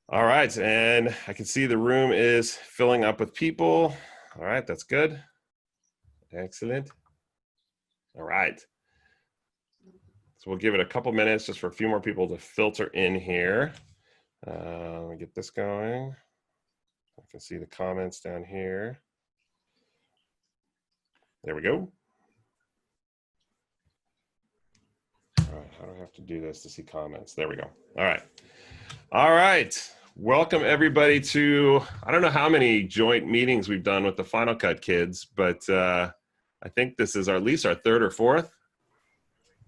All right, and I can see the room is filling up with people. All right, that's good. Excellent. All right. So we'll give it a couple minutes just for a few more people to filter in here. Let me get this going. I can see the comments down here. There we go. All right, how do I have to do this to see comments? There we go. All right. All right. Welcome everybody to, I don't know how many joint meetings we've done with the Final Cut kids, but I think this is at least our third or fourth.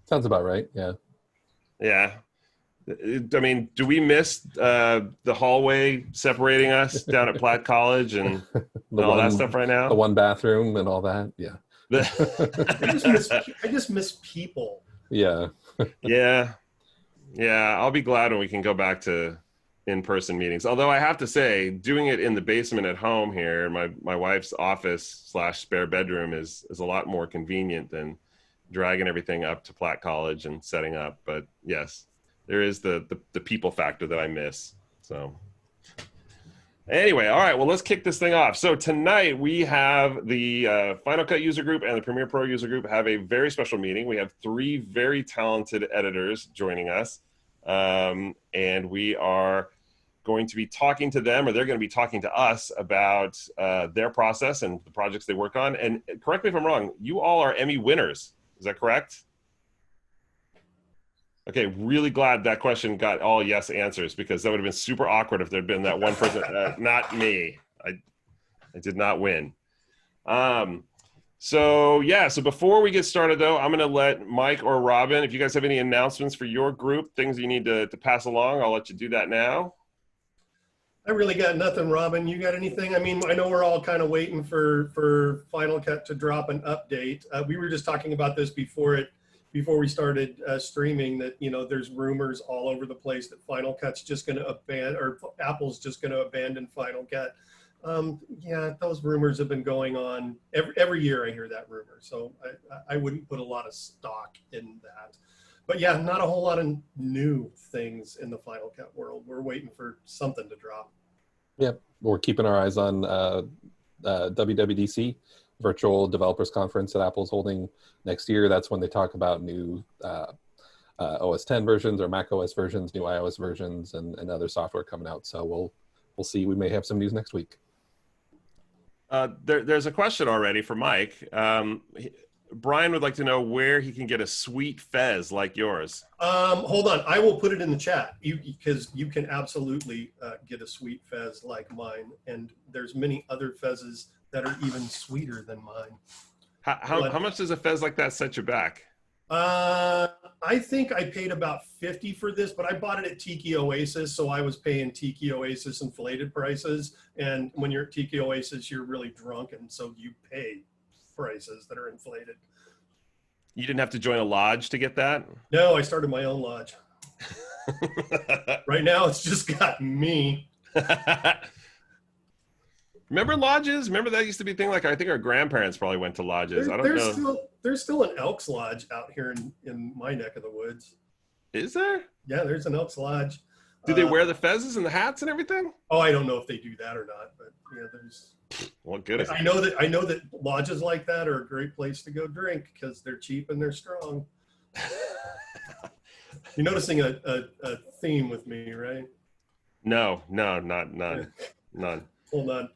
Sounds about right. Yeah. Yeah. I mean, do we miss the hallway separating us down at Platt College and all that stuff right now? The one bathroom and all that. Yeah. I just miss people. Yeah. Yeah. I'll be glad when we can go back to in-person meetings. Although I have to say, doing it in the basement at home here, my wife's office / spare bedroom is a lot more convenient than dragging everything up to Platt College and setting up. But yes, there is the people factor that I miss. So anyway, all right, well, let's kick this thing off. So tonight we have the Final Cut user group and the Premiere Pro user group have a very special meeting. We have 3 very talented editors joining us. And we are going to be talking to them, or they're going to be talking to us about their process and the projects they work on. And correct me if I'm wrong, you all are Emmy winners. Is that correct? Okay, really glad that question got all yes answers, because that would have been super awkward if there'd been that one person, not me. I did not win. So before we get started though, I'm gonna let Mike or Robin, if you guys have any announcements for your group, things you need to pass along, I'll let you do that now. I really got nothing, Robin. You got anything? I mean, I know we're all kind of waiting for Final Cut to drop an update. We were just talking about this before we started streaming, that, you know, there's rumors all over the place that Final Cut's just going to abandon, or Apple's just going to abandon Final Cut. Yeah, those rumors have been going on every year. I hear that rumor, so I wouldn't put a lot of stock in that. But yeah, not a whole lot of new things in the Final Cut world. We're waiting for something to drop. Yep, we're keeping our eyes on WWDC, Virtual Developers Conference that Apple's holding next year. That's when they talk about new OS 10 versions or Mac OS versions, new iOS versions, and other software coming out. So we'll see. We may have some news next week. There's a question already for Mike. Brian would like to know where he can get a sweet fez like yours. Hold on, I will put it in the chat, because you can absolutely get a sweet fez like mine, and there's many other fezzes that are even sweeter than mine. How much does a fez like that set you back? I think I paid about $50 for this, but I bought it at Tiki Oasis, so I was paying Tiki Oasis inflated prices. And when you're at Tiki Oasis, you're really drunk, and so you pay prices that are inflated. You didn't have to join a lodge to get that? No, I started my own lodge. Right now, it's just got me. Remember lodges? Remember that used to be a thing? Like, I think our grandparents probably went to lodges. I don't know. There's still an Elks Lodge out here in my neck of the woods. Is there? Yeah, there's an Elks Lodge. Do they wear the fezzes and the hats and everything? Oh, I don't know if they do that or not, but yeah, there's. Well, good. I know that lodges like that are a great place to go drink because they're cheap and they're strong. You're noticing a theme with me, right? No, none. Hold on.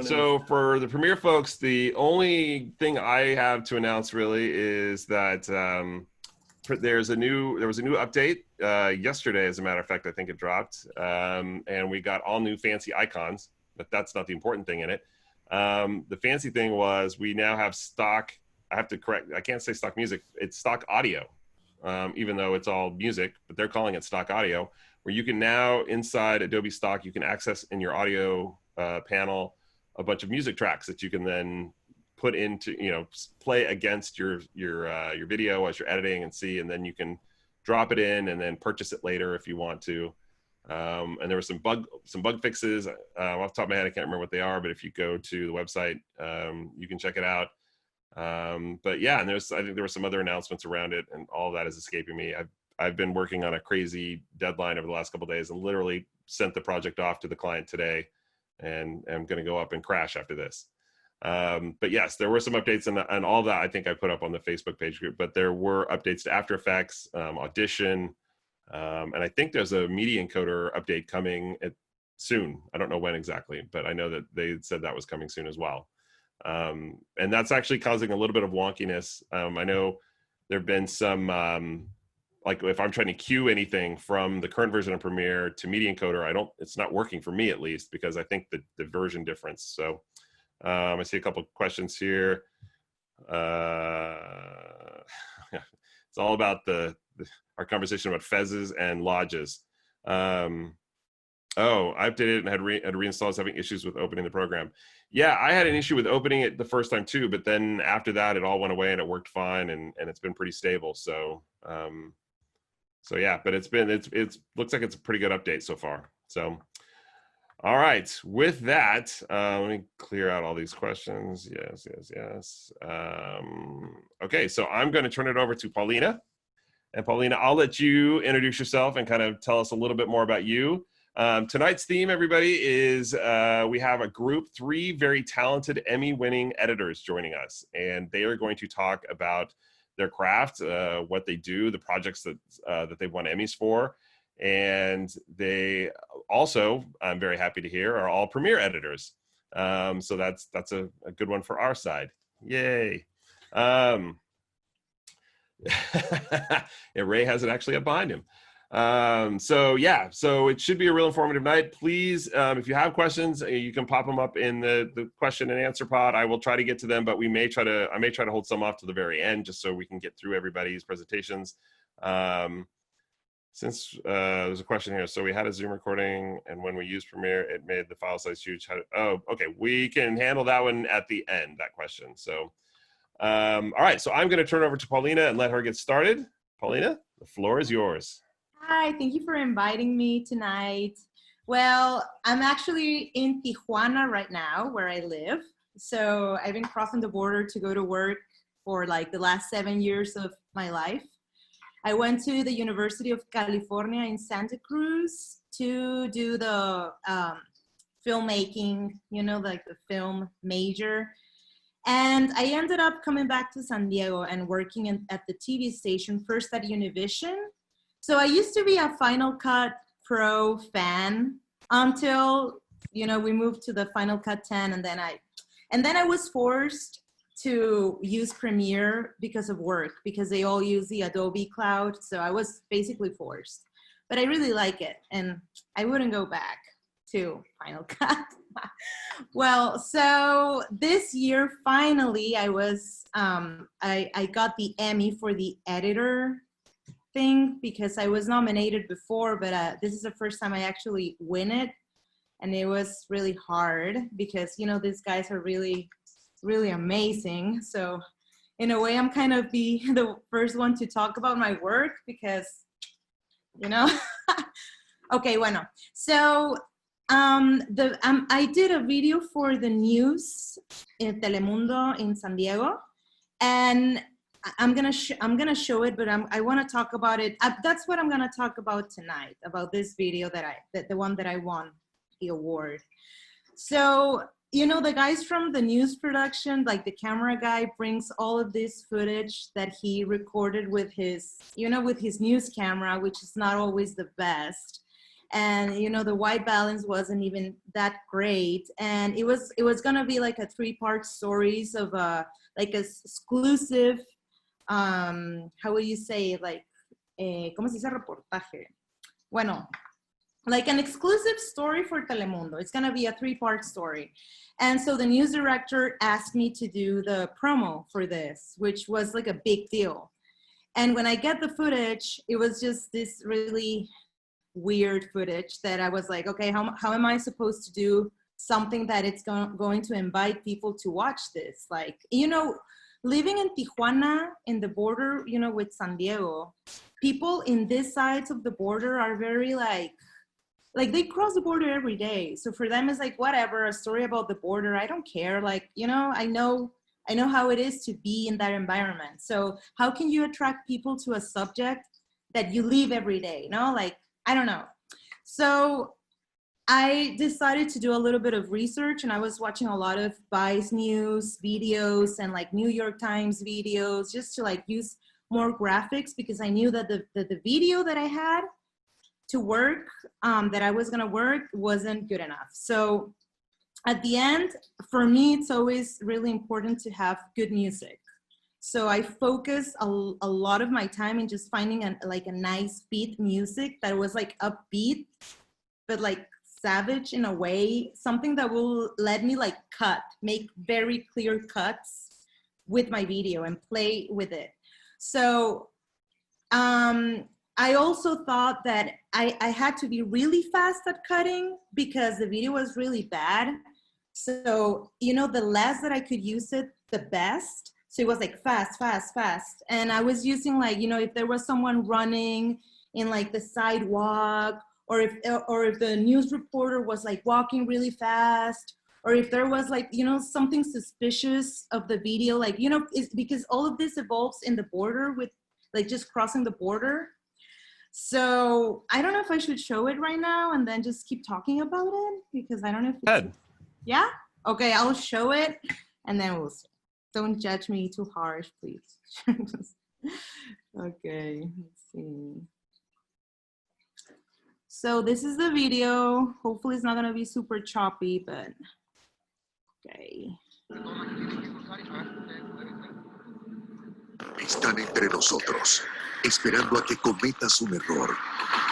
So for the Premiere folks, the only thing I have to announce really is that there was a new update yesterday. As a matter of fact, I think it dropped, and we got all new fancy icons. But that's not the important thing in it. The fancy thing was we now have stock. I have to correct. I can't say stock music. It's stock audio, even though it's all music. But they're calling it stock audio, where you can now inside Adobe Stock you can access in your audio panel a bunch of music tracks that you can then put into, play against your video as you're editing and see, and then you can drop it in and then purchase it later if you want to. And there were some bug fixes. Off the top of my head, I can't remember what they are, but if you go to the website, you can check it out. But yeah, and I think there were some other announcements around it, and all of that is escaping me. I've been working on a crazy deadline over the last couple of days and literally sent the project off to the client today, and I'm going to go up and crash after this. But yes, there were some updates, and all that I think I put up on the Facebook page group, but there were updates to After Effects, Audition, and I think there's a Media Encoder update coming soon. I don't know when exactly, but I know that they said that was coming soon as well. And that's actually causing a little bit of wonkiness. I know there have been some, like if I'm trying to queue anything from the current version of Premiere to Media Encoder, it's not working for me at least, because I think the version difference. So I see a couple of questions here. It's all about our conversation about fezzes and lodges. Oh, I updated it and had to reinstall. Having issues with opening the program. Yeah, I had an issue with opening it the first time too, but then after that, it all went away and it worked fine, and it's been pretty stable. So, so yeah, but it looks like it's a pretty good update so far. So, all right, with that, let me clear out all these questions. Yes. Okay, so I'm going to turn it over to Paulina, and Paulina, I'll let you introduce yourself and kind of tell us a little bit more about you. Tonight's theme, everybody, is we have a group, 3 very talented Emmy-winning editors joining us, and they are going to talk about their craft, what they do, the projects that they've won Emmys for, and they also, I'm very happy to hear, are all Premiere editors. So that's a good one for our side. Yay! Yeah, Ray has it actually up behind him. So it should be a real informative night. Please, if you have questions, you can pop them up in the question and answer pod. I will try to get to them, but I may try to hold some off to the very end, just so we can get through everybody's presentations. Since there's a question here, so we had a Zoom recording, and when we used Premiere, it made the file size huge. Okay, we can handle that one at the end, that question. So, all right, so I'm going to turn it over to Paulina and let her get started. Paulina, the floor is yours. Hi, thank you for inviting me tonight. Well, I'm actually in Tijuana right now, where I live. So I've been crossing the border to go to work for like the last 7 years of my life. I went to the University of California in Santa Cruz to do the filmmaking, like the film major. And I ended up coming back to San Diego and working at the TV station, first at Univision. So I used to be a Final Cut Pro fan until, we moved to the Final Cut 10, and then I was forced to use Premiere because of work, because they all use the Adobe Cloud. So I was basically forced, but I really like it, and I wouldn't go back to Final Cut. Well, so this year, finally, I got the Emmy for the editor thing, because I was nominated before, but this is the first time I actually win it. And it was really hard because, these guys are really, really amazing. So in a way, I'm kind of the first one to talk about my work because, Okay, bueno. So I did a video for the news in Telemundo in San Diego, and I'm gonna show it, but I want to talk about it. That's what I'm gonna talk about tonight, about this video the one that I won the award. So, the guys from the news production, like the camera guy, brings all of this footage that he recorded with his, with his news camera, which is not always the best. And, the white balance wasn't even that great. And it was gonna be like a 3-part stories of like a exclusive, how would you say, like, ¿cómo se dice reportaje? Bueno, like an exclusive story for Telemundo. It's gonna be a 3-part story. And so the news director asked me to do the promo for this, which was like a big deal. And when I get the footage, it was just this really weird footage that I was like, okay, how am I supposed to do something that it's going to invite people to watch this? Like, living in Tijuana, in the border, with San Diego, people in this sides of the border are very like they cross the border every day. So for them, it's like, whatever, a story about the border, I don't care. Like, I know how it is to be in that environment. So how can you attract people to a subject that you live every day, you know, like, I don't know. So I decided to do a little bit of research, and I was watching a lot of Vice News videos and like New York Times videos just to like use more graphics, because I knew that the video that I had to work, that I was gonna work, wasn't good enough. So at the end, for me, it's always really important to have good music. So I focus a lot of my time in just finding like a nice beat music that was like upbeat, but like savage in a way, something that will let me like make very clear cuts with my video and play with it. So I also thought that I had to be really fast at cutting because the video was really bad. So, you know, the less that I could use it, the best. So it was like fast, fast, fast. And I was using like, you know, if there was someone running in like the sidewalk, or if the news reporter was like walking really fast, or if there was like, you know, something suspicious of the video, like, you know, it's because all of this evolves in the border with like just crossing the border. So I don't know if I should show it right now and then just keep talking about it, because I don't know if it's, yeah? Okay, I'll show it and then we'll see. Don't judge me too harsh, please. Okay, let's see. So this is the video. Hopefully it's not gonna be super choppy, but okay. Están entre nosotros, esperando a que cometas un error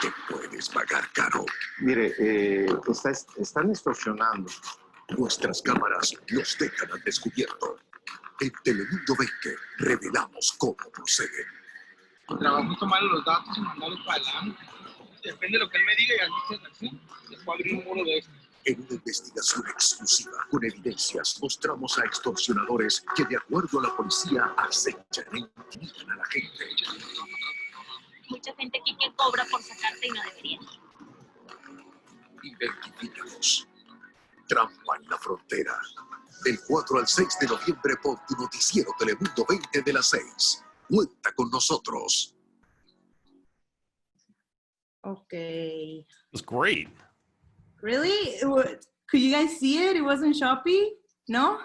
que puedes pagar caro. Mire, están extorsionando. Nuestras cámaras los dejan al descubierto. En Telemundo 20 revelamos cómo proceden. El trabajo es tomar los datos y mandarlos para adelante. Depende de lo que él me diga y así. Después abrir un muro de esto. En una investigación exclusiva con evidencias, mostramos a extorsionadores que, de acuerdo a la policía, acechan e intimidan a la gente. Mucha gente aquí que cobra por sacarte y no debería. Identificamos. Trampa en la frontera. Del 4 al 6 de noviembre por tu noticiero Telemundo 20 de las 6. Cuenta con nosotros. Okay. It was great. Really? Could you guys see it? It wasn't choppy? No?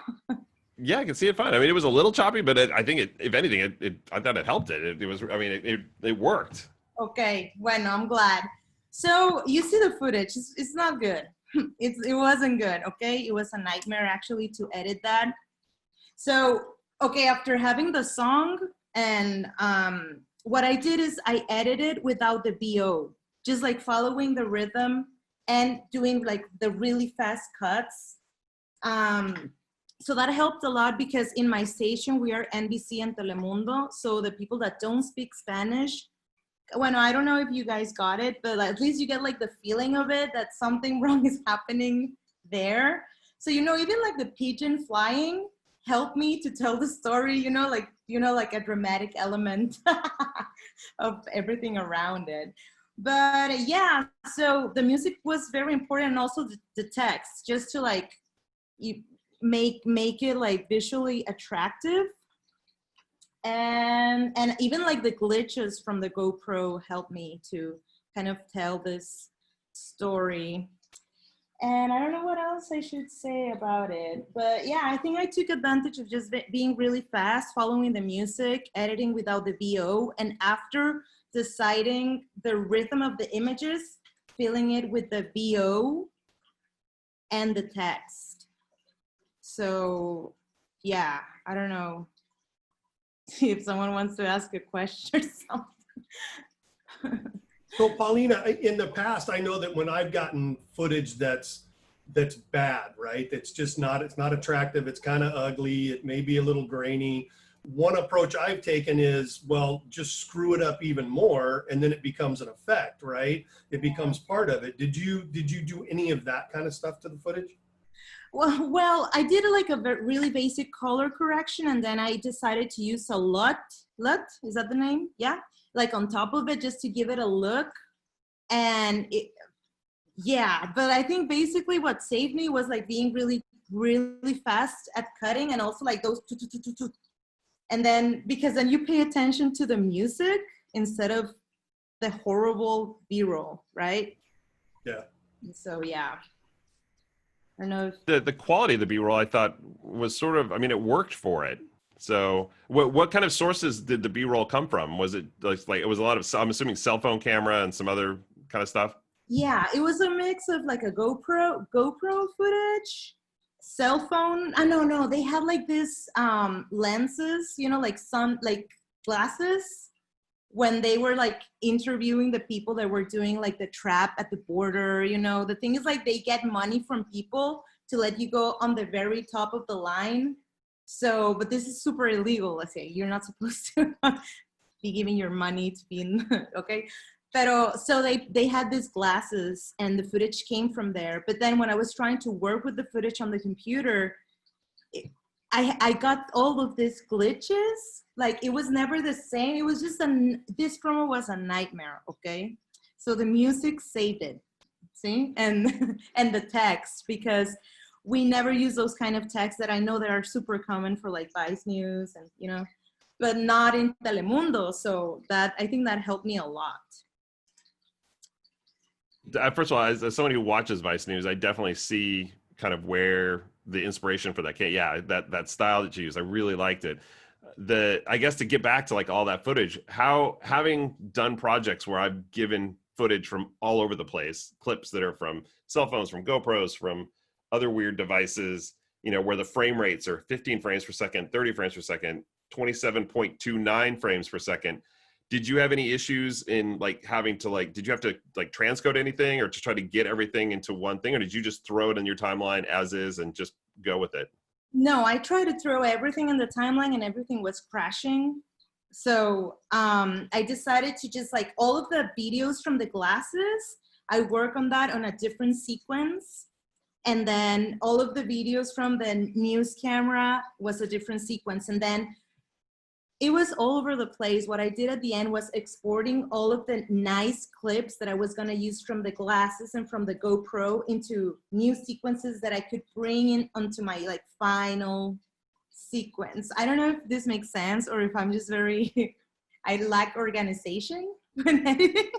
Yeah, I can see it fine. I mean, it was a little choppy, but I think if anything, I thought it helped it. It was, I mean, it worked. Okay, bueno, I'm glad. So you see the footage, it's not good. It wasn't good, okay? It was a nightmare actually to edit that. So, okay, after having the song, and what I did is I edited without the BO, just like following the rhythm and doing like the really fast cuts. So that helped a lot, because in my station, we are NBC and Telemundo. So the people that don't speak Spanish, well, I don't know if you guys got it, but at least you get like the feeling of it, that something wrong is happening there. So, you know, even like the pigeon flying helped me to tell the story, you know, like a dramatic element of everything around it. But yeah, so the music was very important, and also the text, just to like make it like visually attractive. And even like the glitches from the GoPro helped me to kind of tell this story. And I don't know what else I should say about it, but yeah, I think I took advantage of just being really fast, following the music, editing without the VO, and after deciding the rhythm of the images, filling it with the VO and the text. So yeah, I don't know if someone wants to ask a question or something. So Paulina, in the past, I know that when I've gotten footage that's bad, right? It's just not, it's not attractive. It's kind of ugly. It may be a little grainy. One approach I've taken is, well, just screw it up even more, and then it becomes an effect, right? It becomes part of it. Did you do any of that kind of stuff to the footage? Well, I did like a really basic color correction, and then I decided to use a LUT, is that the name? Yeah, like on top of it, just to give it a look. And yeah, but I think basically what saved me was like being really, really fast at cutting, and also like those and then, because then you pay attention to the music instead of the horrible B-roll, right? Yeah. So yeah, I don't know if The quality of the B-roll I thought was sort of, I mean, it worked for it. So what kind of sources did the B-roll come from? Was it like it was a lot of, I'm assuming, cell phone camera and some other kind of stuff? yeah, it was a mix of like a GoPro footage, cell phone. No, they had like this lenses, you know, like glasses when they were like interviewing the people that were doing like the trap at the border. You know, the thing is like they get money from people to let you go on the very top of the line. So, but this is super illegal. Let's say you're not supposed to be giving your money to be in, okay? Pero, so they had these glasses and the footage came from there. But then when I was trying to work with the footage on the computer, I got all of these glitches. Like it was never the same. It was just this promo was a nightmare, okay? So the music saved it, see? And the text, because we never use those kind of texts that I know that are super common for like Vice News and, you know, but not in Telemundo. So that, I think that helped me a lot. First of all, as somebody who watches Vice News, I definitely see kind of where the inspiration for that came. Yeah, that style that you used, I really liked it. I guess to get back to like all that footage, how, having done projects where I've given footage from all over the place, clips that are from cell phones, from GoPros, from other weird devices, you know, where the frame rates are 15 frames per second, 30 frames per second, 27.29 frames per second. Did you have any issues in like having to like, did you have to like transcode anything or to try to get everything into one thing, or did you just throw it in your timeline as is and just go with it? No, I tried to throw everything in the timeline and everything was crashing. So I decided to just like all of the videos from the glasses, I work on that on a different sequence. And then all of the videos from the news camera was a different sequence. And then it was all over the place. What I did at the end was exporting all of the nice clips that I was gonna use from the glasses and from the GoPro into new sequences that I could bring in onto my like final sequence. I don't know if this makes sense or if I'm just very, I lack organization when editing.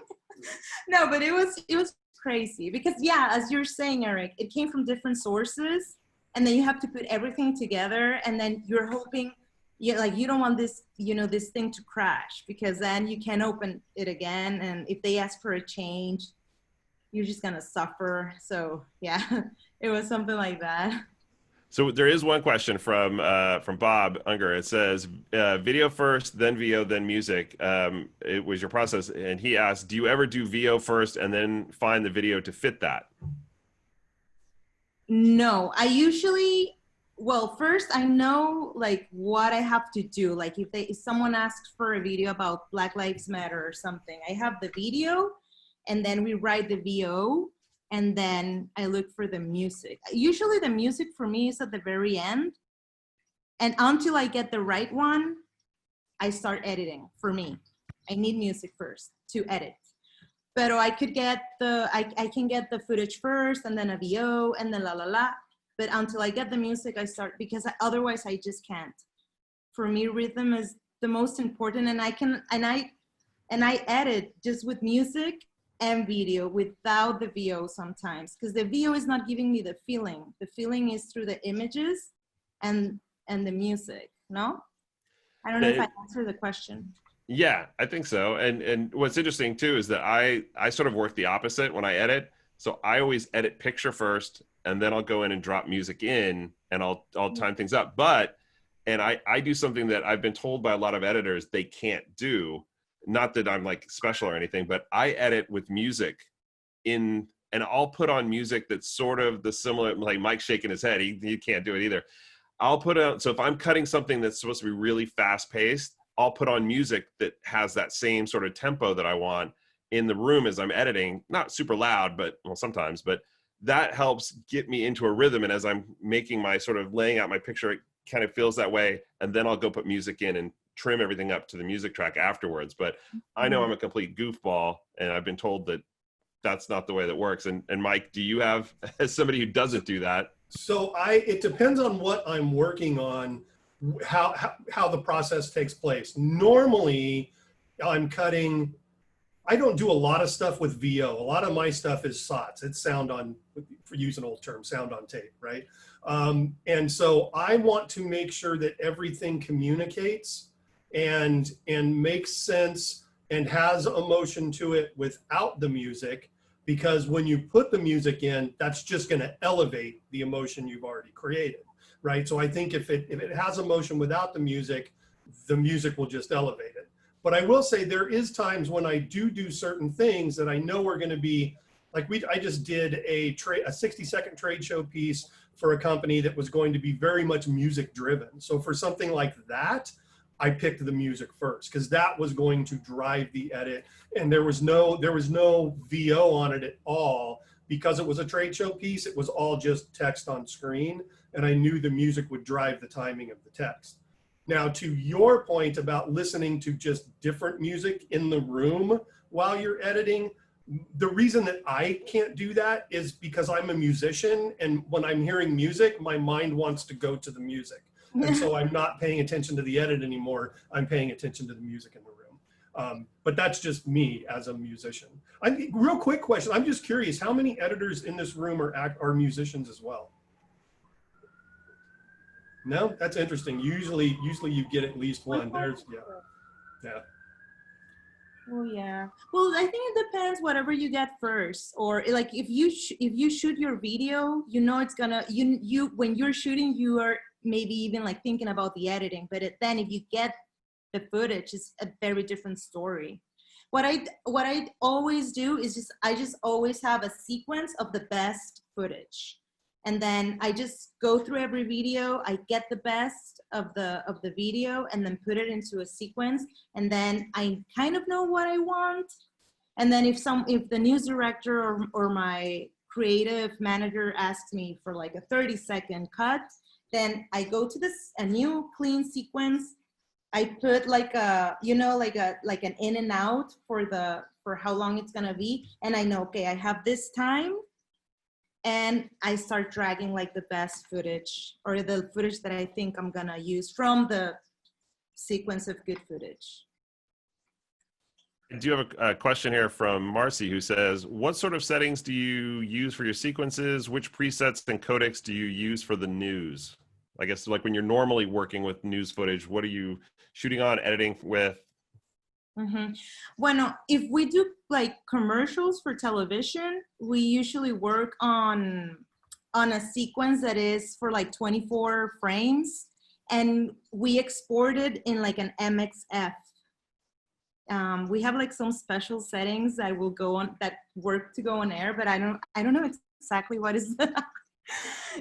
No, but it was crazy because yeah, as you're saying, Eric, it came from different sources and then you have to put everything together and then you're hoping, you don't want this, you know, this thing to crash because then you can't open it again. And if they ask for a change, you're just gonna suffer. So yeah, it was something like that. So there is one question from Bob Unger. It says, video first, then VO, then music. It was your process. And he asked, do you ever do VO first and then find the video to fit that? No, I usually, well, first I know like what I have to do. Like if someone asks for a video about Black Lives Matter or something, I have the video and then we write the VO and then I look for the music. Usually the music for me is at the very end. And until I get the right one, I start editing for me. I need music first to edit. But I could get I can get the footage first and then a VO and then la. But until I get the music, I start, because otherwise I just can't. For me, rhythm is the most important, and I edit just with music and video without the VO sometimes, because the VO is not giving me the feeling. The feeling is through the images and the music. No, I don't know if I answered the question. Yeah, I think so. And what's interesting too is that I sort of work the opposite when I edit. So I always edit picture first, and then I'll go in and drop music in, and I'll time things up. And I do something that I've been told by a lot of editors they can't do. Not that I'm like special or anything, but I edit with music in, and I'll put on music that's sort of the similar, like Mike's shaking his head. He can't do it either. I'll put out, so if I'm cutting something that's supposed to be really fast paced, I'll put on music that has that same sort of tempo that I want in the room as I'm editing. Not super loud, but well, sometimes, but that helps get me into a rhythm. And as I'm making my sort of laying out my picture, it kind of feels that way. And then I'll go put music in and trim everything up to the music track afterwards. But I know I'm a complete goofball, and I've been told that that's not the way that works. And Mike, do you have, as somebody who doesn't do that? So it depends on what I'm working on, how the process takes place. Normally, I'm cutting I don't do a lot of stuff with VO. A lot of my stuff is SOTS. It's sound on, for use an old term, sound on tape, right? And so I want to make sure that everything communicates and makes sense and has emotion to it without the music, because when you put the music in, that's just going to elevate the emotion you've already created, right? So I think if it has emotion without the music will just elevate it. But I will say there is times when I do certain things that I know are going to be, like I just did a 60-second trade show piece for a company that was going to be very much music driven. So for something like that, I picked the music first because that was going to drive the edit, and there was no VO on it at all because it was a trade show piece. It was all just text on screen, and I knew the music would drive the timing of the text. Now, to your point about listening to just different music in the room while you're editing, the reason that I can't do that is because I'm a musician, and when I'm hearing music, my mind wants to go to the music. And so I'm not paying attention to the edit anymore. I'm paying attention to the music in the room. But that's just me as a musician. Real quick question. I'm just curious, how many editors in this room are musicians as well? No, that's interesting. Usually you get at least one. Yeah. Oh yeah. Well, I think it depends whatever you get first. Or like if you shoot your video, you know it's gonna you when you're shooting, you are maybe even like thinking about the editing. But then if you get the footage, it's a very different story. What I always do is I just always have a sequence of the best footage. And then I just go through every video. I get the best of the video and then put it into a sequence. And then I kind of know what I want. And then if the news director or my creative manager asks me for like a 30-second cut, then I go to a new clean sequence. I put like an in and out for how long it's gonna be. And I know, okay, I have this time. And I start dragging like the best footage or the footage that I think I'm gonna use from the sequence of good footage. I do have a question here from Marcy who says, what sort of settings do you use for your sequences? Which presets and codecs do you use for the news? I guess like when you're normally working with news footage, what are you shooting on, editing with? Mm-hmm. Bueno, if we do like commercials for television, we usually work on a sequence that is for like 24 frames, and we export it in like an MXF. We have like some special settings that will go on that work to go on air, but I don't know exactly what is that.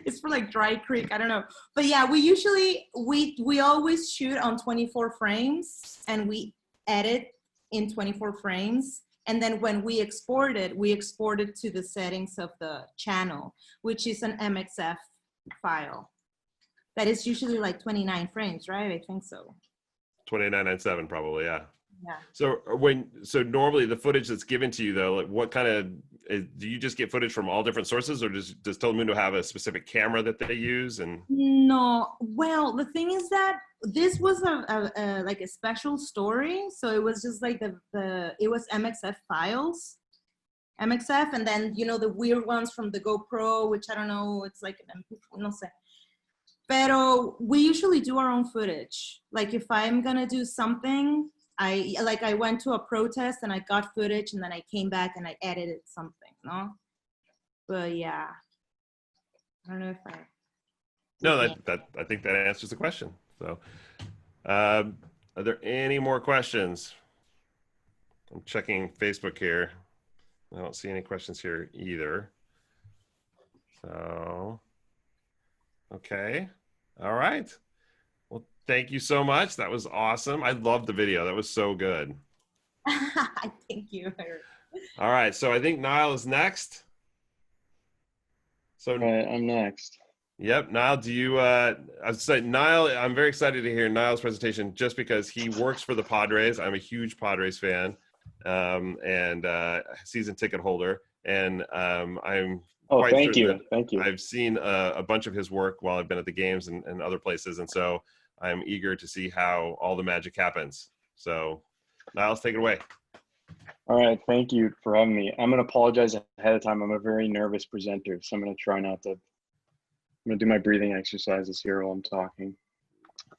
It's for like Dry Creek, I don't know. But yeah, we always shoot on 24 frames and we edit in 24 frames. And then when we export it to the settings of the channel, which is an MXF file. That is usually like 29 frames, right? I think so. 29.97 probably, yeah. Yeah. So normally the footage that's given to you though, like what kind of, do you just get footage from all different sources, or does Telemundo have a specific camera that they use? And no, well, the thing is that this was a like a special story, so it was just like it was MXF files, MXF, and then the weird ones from the GoPro, which I don't know, it's like no sé. Pero we usually do our own footage. Like if I'm gonna do something, I went to a protest and I got footage, and then I came back and I edited something, no? But yeah, I don't know if I. No, I think that answers the question. So, are there any more questions? I'm checking Facebook here. I don't see any questions here either. So, okay, all right. Well, thank you so much. That was awesome. I loved the video. That was so good. Thank you. All right, so I think Niall is next. So right, I'm next. Yep, Niall, do you, I'd say Niall, I'm very excited to hear Niall's presentation just because he works for the Padres. I'm a huge Padres fan and season ticket holder. And I'm quite thank certain you. Thank you. I've seen a bunch of his work while I've been at the games and other places. And so I'm eager to see how all the magic happens. So Niall, take it away. All right, thank you for having me. I'm gonna apologize ahead of time. I'm a very nervous presenter, so I'm gonna try not to. I'm gonna do my breathing exercises here while I'm talking.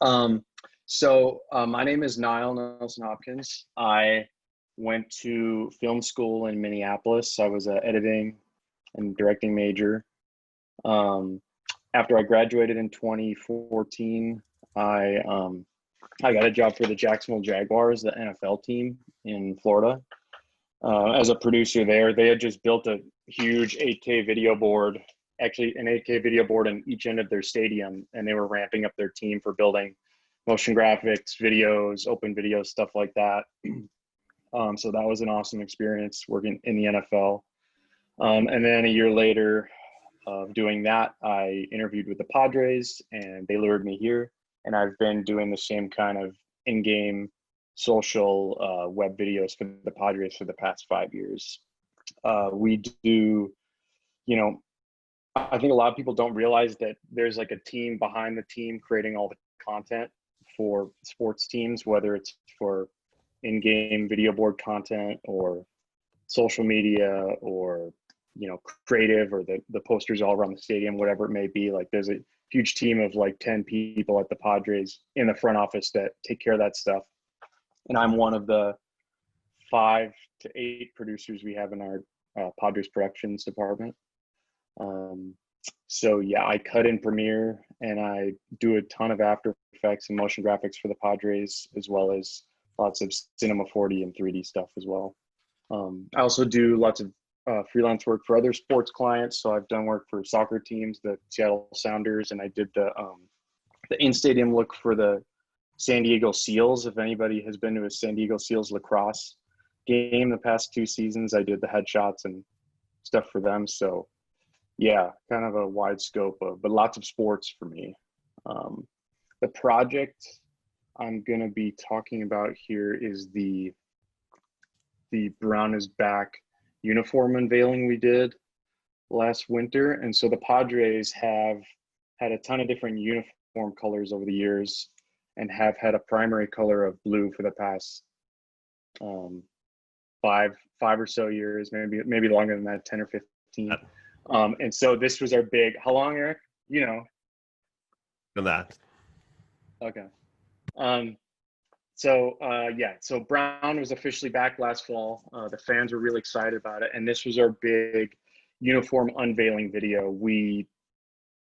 My name is Niall Nelson Hopkins. I went to film school in Minneapolis. I was an editing and directing major. After I graduated in 2014, I got a job for the Jacksonville Jaguars, the NFL team in Florida. As a producer there, they had just built a huge 8K video board, actually an 8K video board in each end of their stadium, and they were ramping up their team for building motion graphics, videos, open videos, stuff like that. So that was an awesome experience working in the NFL. And then a year later of doing that, I interviewed with the Padres and they lured me here. And I've been doing the same kind of in-game social web videos for the Padres for the past 5 years. We do, I think a lot of people don't realize that there's like a team behind the team creating all the content for sports teams, whether it's for in-game video board content or social media or creative or the posters all around the stadium, whatever it may be. Like there's a huge team of like 10 people at the Padres in the front office that take care of that stuff. And I'm one of the 5 to 8 producers we have in our Padres productions department. So yeah, I cut in Premiere and I do a ton of After Effects and motion graphics for the Padres, as well as lots of Cinema 4D and 3D stuff as well. I also do lots of freelance work for other sports clients. So I've done work for soccer teams, the Seattle Sounders, and I did the in-stadium look for the San Diego Seals. If anybody has been to a San Diego Seals lacrosse game the past 2 seasons, I did the headshots and stuff for them. So yeah, kind of a wide scope but lots of sports for me. The project I'm gonna be talking about here is the Brown is Back uniform unveiling we did last winter. And so the Padres have had a ton of different uniform colors over the years and have had a primary color of blue for the past five or so years, maybe longer than that, 10 or 15. And so this was our big, how long, Eric? Than that. Okay. So Brown was officially back last fall. The fans were really excited about it. And this was our big uniform unveiling video. We,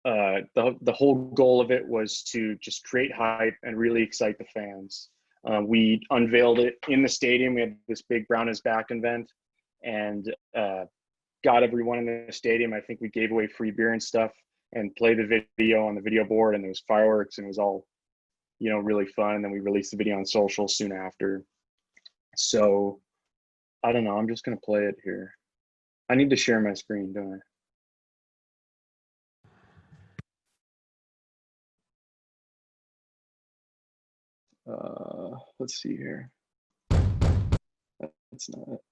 the whole goal of it was to just create hype and really excite the fans. We unveiled it in the stadium. We had this big Brown is Back event and got everyone in the stadium. I think we gave away free beer and stuff and played the video on the video board, and there was fireworks and it was all, really fun. And then we released the video on social soon after. So I don't know, I'm just gonna play it here. I need to share my screen, don't I? Let's see here. That's not it.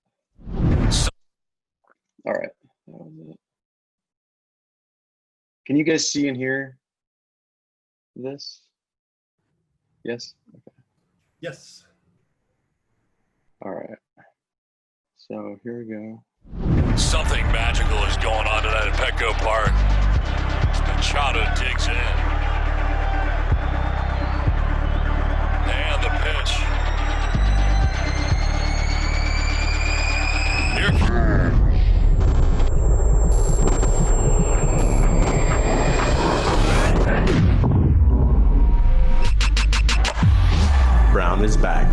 All right, that was it. Can you guys see and hear this? Yes? Okay. Yes. All right. So here we go. Something magical is going on tonight at Petco Park. Machado digs in. And the pitch. Here. Brown is back.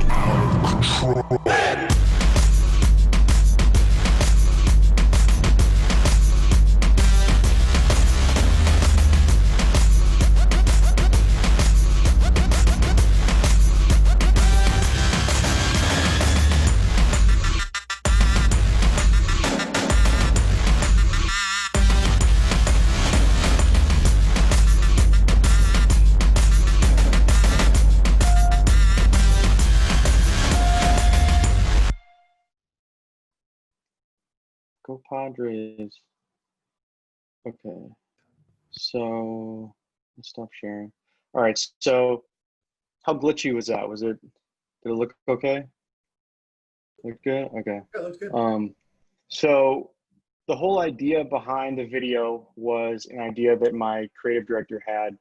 Go Padres. Okay. So let's stop sharing. All right. So how glitchy was that? Did it look okay? Look good? Okay. Yeah, looks good. So the whole idea behind the video was an idea that my creative director had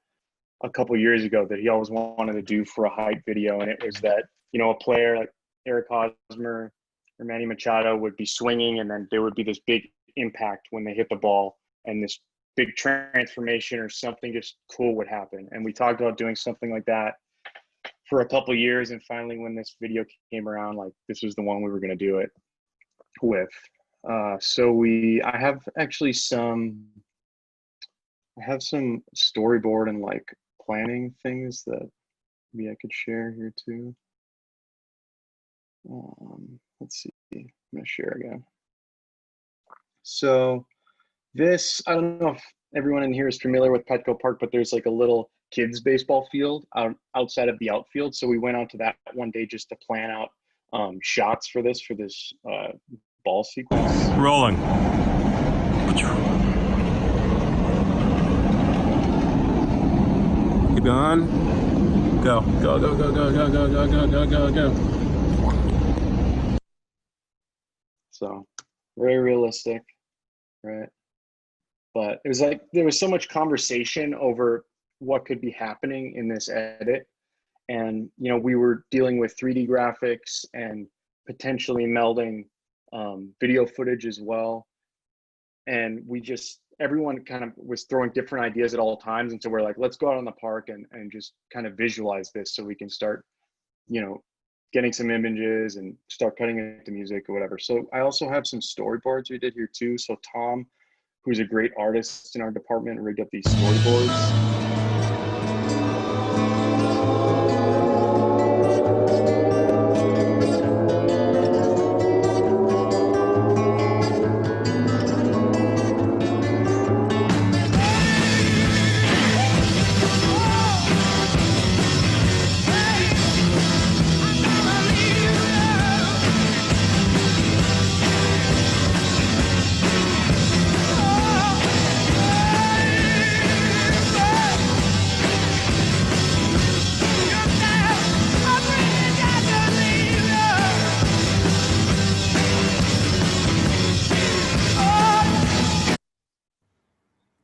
a couple years ago that he always wanted to do for a hype video. And it was that, you know, a player like Eric Hosmer or Manny Machado would be swinging, and then there would be this big impact when they hit the ball, and this big transformation or something just cool would happen. And we talked about doing something like that for a couple years. And finally, when this video came around, like, this was the one we were going to do it with. I have actually some storyboard and like planning things that maybe I could share here too. Let's see, I'm gonna share again. So this, I don't know if everyone in here is familiar with Petco Park, but there's like a little kids baseball field outside of the outfield. So we went out to that one day just to plan out shots for this ball sequence. Rolling. Keep going. Go. Go, go, go, go, go, go, go, go, go, go, go. So very realistic, right? But it was like there was so much conversation over what could be happening in this edit. And, you know, we were dealing with 3D graphics and potentially melding video footage as well. And everyone kind of was throwing different ideas at all times. And so we're like, let's go out on the park and just kind of visualize this so we can start, you know, getting some images and start cutting it to music or whatever. So I also have some storyboards we did here too. So Tom, who's a great artist in our department, rigged up these storyboards.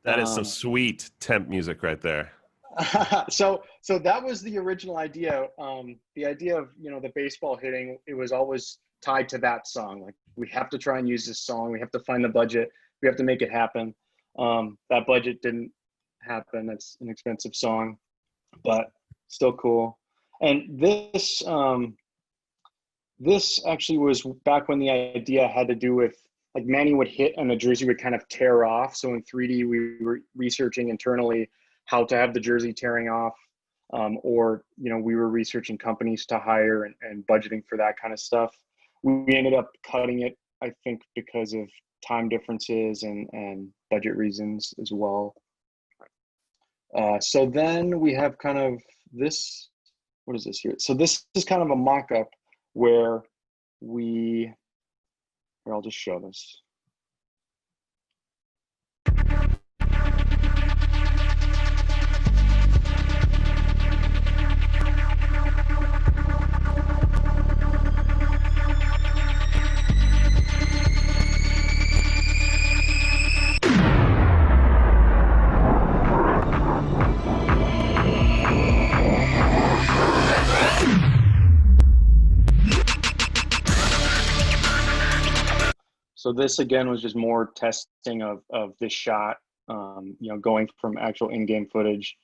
That is some sweet temp music right there. So that was the original idea. The idea of, you know, the baseball hitting, it was always tied to that song. Like, we have to try and use this song. We have to find the budget. We have to make it happen. That budget didn't happen. It's an expensive song, but still cool. And this actually was back when the idea had to do with, like, Manny would hit and the jersey would kind of tear off. So in 3D, we were researching internally how to have the jersey tearing off, or, you know, we were researching companies to hire and budgeting for that kind of stuff. We ended up cutting it, I think, because of time differences and budget reasons as well. So then we have kind of this, what is this here? So this is kind of a mock-up where here, I'll just show this. So this, again, was just more testing of this shot, you know, going from actual in-game footage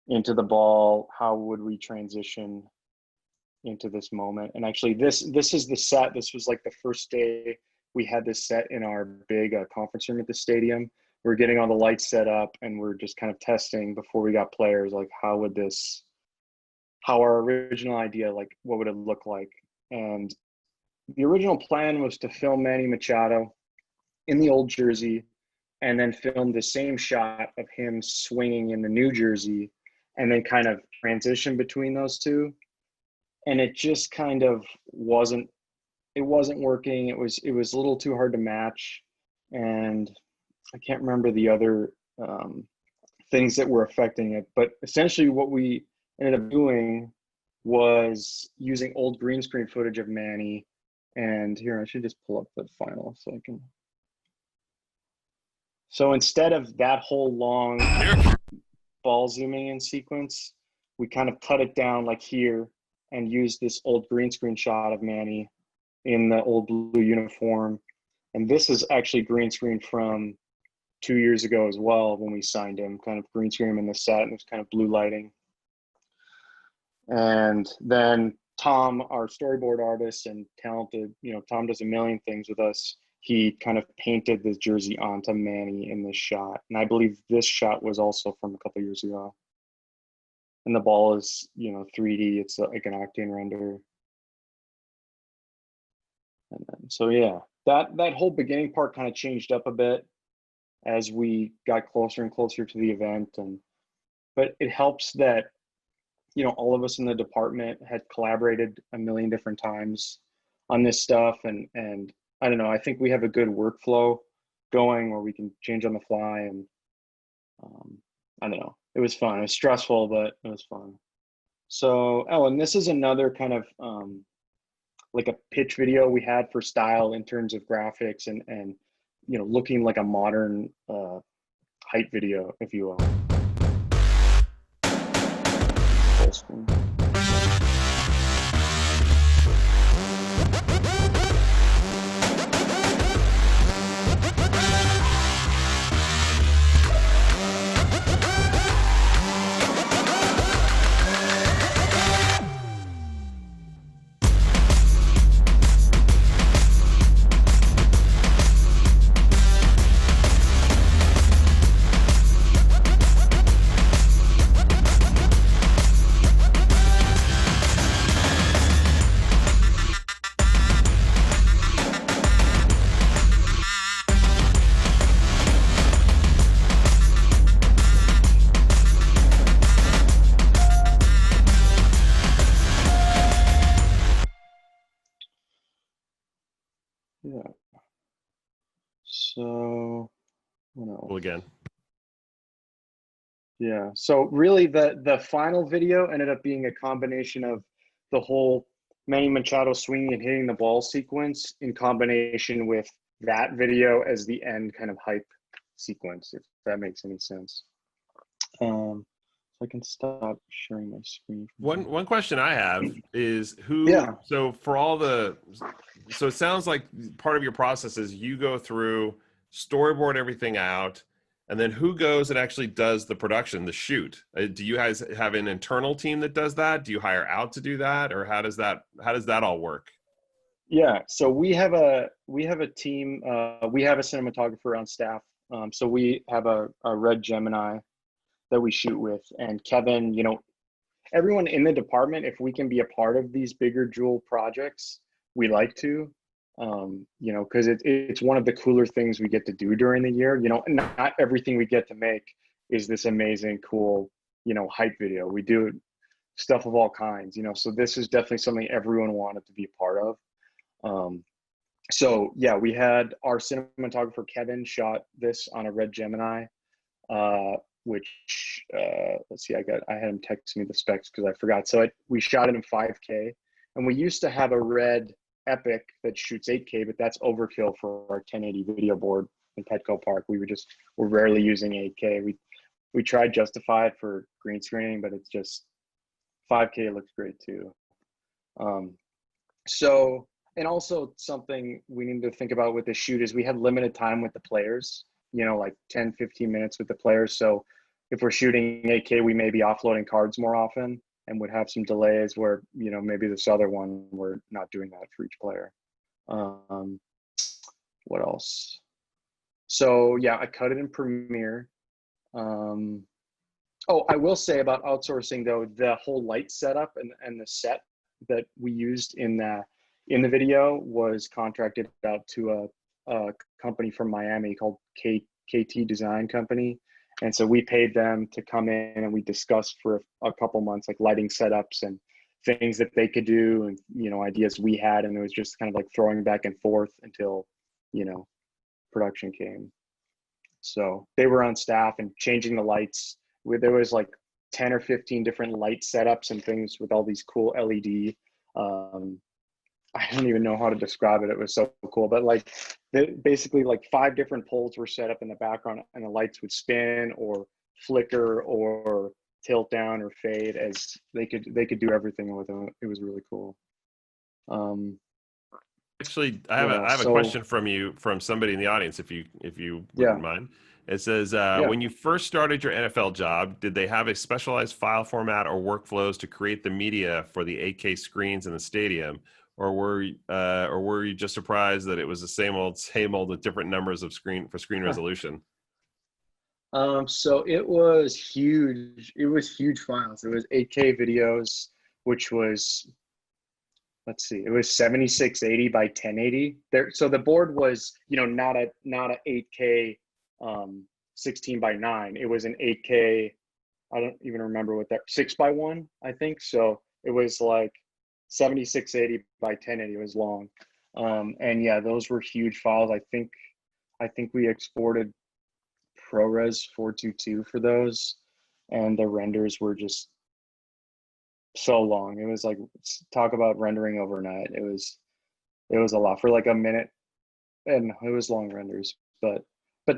into the ball. How would we transition into this moment? And actually, this is the set. This was like the first day we had this set in our big conference room at the stadium. We're getting all the lights set up, and we're just kind of testing before we got players, like, how our original idea, like, what would it look like? And the original plan was to film Manny Machado in the old jersey and then film the same shot of him swinging in the new jersey and then kind of transition between those two. And it just kind of wasn't working. It was a little too hard to match. And I can't remember the other things that were affecting it. But essentially what we ended up doing was using old green screen footage of Manny And here, I should just pull up the final so I can. So instead of that whole long ball zooming in sequence, we kind of cut it down like here and use this old green screen shot of Manny in the old blue uniform. And this is actually green screen from 2 years ago as well when we signed him, kind of green screen him in the set, and it was kind of blue lighting. And then Tom, our storyboard artist and talented, Tom does a million things with us. He kind of painted the jersey onto Manny in this shot. And I believe this shot was also from a couple years ago. And the ball is, 3D. It's like an Octane render. And then, so yeah, that whole beginning part kind of changed up a bit as we got closer and closer to the event. But it helps that, all of us in the department had collaborated a million different times on this stuff. And I don't know, I think we have a good workflow going where we can change on the fly. And I don't know, it was fun. It was stressful, but it was fun. So, Ellen, this is another kind of like a pitch video we had for style in terms of graphics and looking like a modern hype video, if you will. Full screen. Yeah. So, what else? Well, again. Yeah. So really, the final video ended up being a combination of the whole Manny Machado swinging and hitting the ball sequence in combination with that video as the end kind of hype sequence, if that makes any sense. So I can stop sharing my screen. One question I have is who, so for all so it sounds like part of your process is you go through, storyboard everything out, and then who goes and actually does the production, the shoot? Do you guys have an internal team that does that? Do you hire out to do that? Or how does that all work? Yeah, so we have a team, we have a cinematographer on staff. So we have a Red Gemini that we shoot with, and Kevin, everyone in the department, if we can be a part of these bigger jewel projects, we like to, because it's one of the cooler things we get to do during the year. Not everything we get to make is this amazing, cool, hype video. We do stuff of all kinds, so this is definitely something everyone wanted to be a part of. So yeah, we had our cinematographer, Kevin, shot this on a Red Gemini, which let's see, I had him text me the specs because I forgot. So we shot it in 5K, and we used to have a Red Epic that shoots 8K, but that's overkill for our 1080 video board in Petco Park. We're rarely using 8K. We tried Justify for green screening, but it's just 5K looks great too. So, and also something we need to think about with the shoot is we had limited time with the players, like 10, 15 minutes with the players. So if we're shooting 8K, we may be offloading cards more often and would have some delays where, maybe this other one, we're not doing that for each player. What else? So yeah, I cut it in Premiere. Oh, I will say about outsourcing though, the whole light setup and the set that we used in the video was contracted out to a company from Miami called KT Design Company. And so we paid them to come in and we discussed for a couple months, like lighting setups and things that they could do and, ideas we had. And it was just kind of like throwing back and forth until, production came. So they were on staff and changing the lights. There was like 10 or 15 different light setups and things with all these cool LED I don't even know how to describe it. It was so cool. But like basically like 5 different poles were set up in the background, and the lights would spin or flicker or tilt down or fade as they could do everything with them. It was really cool. Actually, I have a question from somebody in the audience, if you wouldn't mind. It says, when you first started your NFL job, did they have a specialized file format or workflows to create the media for the 8K screens in the stadium, or were you just surprised that it was the same old with different numbers of screen resolution? So it was huge. It was huge files. It was 8K videos, which was, let's see, it was 7680 by 1080 there. So the board was, not a 8K 16 by 9. It was an 8K, I don't even remember what that, 6 by 1, I think. So it was like 7680 by 1080. It was long. And yeah, those were huge files. I think we exported ProRes 422 for those, and the renders were just so long. It was like, talk about rendering overnight. It was a lot for like a minute, and it was long renders. But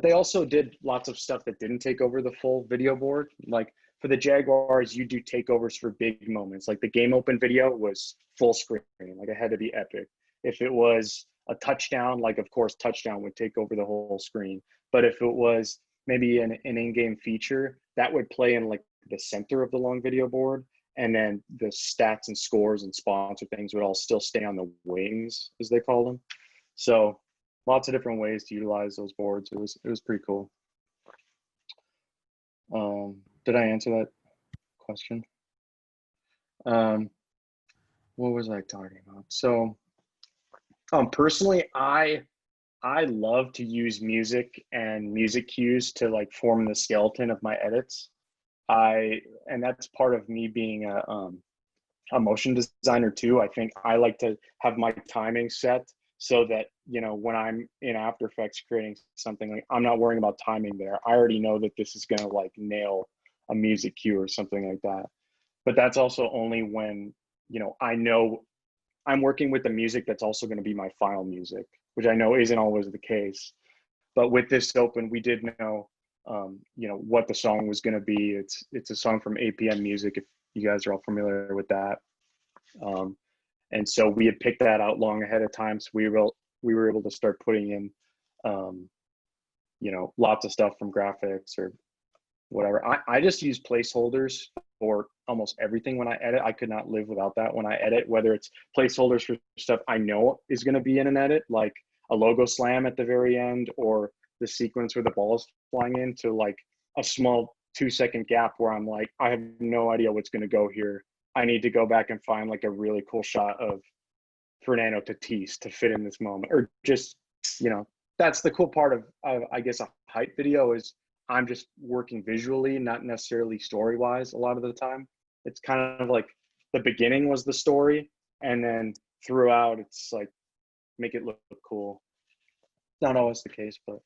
they also did lots of stuff that didn't take over the full video board. Like for the Jaguars, you do takeovers for big moments. Like the game open video was full screen. Like it had to be epic. If it was a touchdown, like of course touchdown would take over the whole screen. But if it was maybe an in-game feature, that would play in like the center of the long video board, and then the stats and scores and sponsor things would all still stay on the wings, as they call them. So lots of different ways to utilize those boards. It was pretty cool. Did I answer that question? What was I talking about? So personally, I love to use music and music cues to like form the skeleton of my edits. And that's part of me being a motion designer too. I think I like to have my timing set so that, when I'm in After Effects creating something, like I'm not worrying about timing there. I already know that this is going to like nail a music cue or something like that. But that's also only when, I know I'm working with the music that's also going to be my final music, which I know isn't always the case. But with this open, we did know, what the song was going to be. It's a song from APM Music, if you guys are all familiar with that. And so we had picked that out long ahead of time. So we were able to start putting in, lots of stuff from graphics or whatever. I just use placeholders for almost everything when I edit. I could not live without that when I edit, whether it's placeholders for stuff I know is going to be in an edit, like a logo slam at the very end, or the sequence where the ball is flying in, to like a small 2-second gap where I'm like, I have no idea what's going to go here. I need to go back and find like a really cool shot of Fernando Tatis to fit in this moment, or just, that's the cool part of I guess a hype video is I'm just working visually, not necessarily story-wise a lot of the time. It's kind of like the beginning was the story, and then throughout it's like make it look cool. Not always the case, but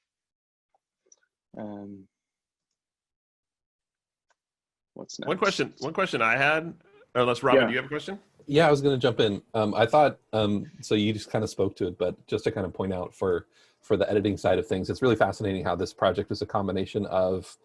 what's next? One question I had, unless Robin, do you have a question? Yeah, I was going to jump in. I thought, so you just kind of spoke to it, but just to kind of point out for the editing side of things, it's really fascinating how this project was a combination of